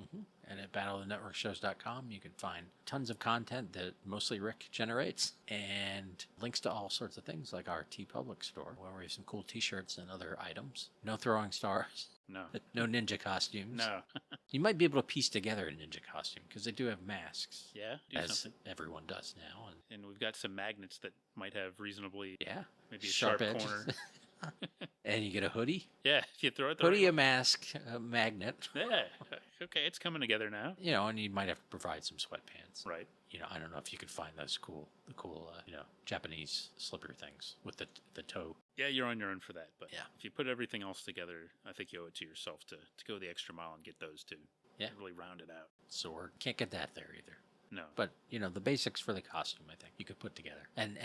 B: And at battleofthenetworkshows.com, you can find tons of content that mostly Rick generates and links to all sorts of things like our TeePublic store, where we have some cool t-shirts and other items. No throwing stars.
A: No.
B: No ninja costumes.
A: No.
B: You might be able to piece together a ninja costume because they do have masks,
A: Yeah, do
B: as
A: something.
B: everyone does now.
A: And we've got some magnets that might have reasonably,
B: Yeah.
A: maybe a sharp
B: edges.
A: corner.
B: And you get a hoodie.
A: Yeah, if you throw it the
B: Hoodie,
A: right
B: a mask, a magnet.
A: way. Yeah. Okay, it's coming together now.
B: And you might have to provide some sweatpants.
A: Right.
B: I don't know if you could find those cool Japanese slipper things with the toe.
A: Yeah, you're on your own for that. But
B: Yeah.
A: if you put everything else together, I think you owe it to yourself to go the extra mile and get those two.
B: Yeah.
A: Really round it out.
B: Sword. Can't get that there either.
A: No.
B: But, the basics for the costume, I think, you could put together. And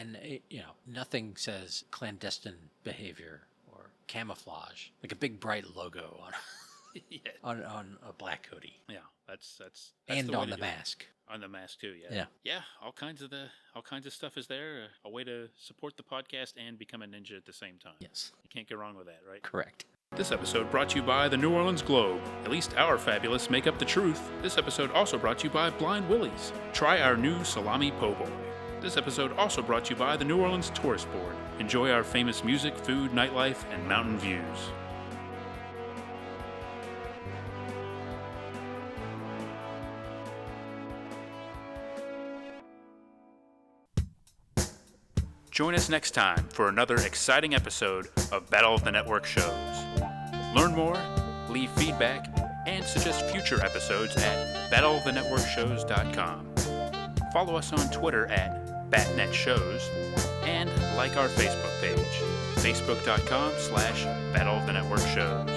B: nothing says clandestine behavior or camouflage, like a big bright logo
A: yeah.
B: on a black hoodie.
A: Yeah. That's
B: And
A: the way
B: on
A: to
B: the
A: do it.
B: mask.
A: On the mask too, yeah.
B: Yeah.
A: Yeah, all kinds of stuff is there. A way to support the podcast and become a ninja at the same time.
B: Yes.
A: You can't go wrong with that, right?
B: Correct.
A: This episode brought to you by the New Orleans Globe. At least our fabulous make up the truth. This episode also brought to you by Blind Willie's. Try our new Salami Po' Boy. This episode also brought to you by the New Orleans Tourist Board. Enjoy our famous music, food, nightlife, and mountain views. Join us next time for another exciting episode of Battle of the Network Shows. Learn more, leave feedback, and suggest future episodes at battleofthenetworkshows.com. Follow us on Twitter at BatNetShows and like our Facebook page, facebook.com/Battle of the Network Shows.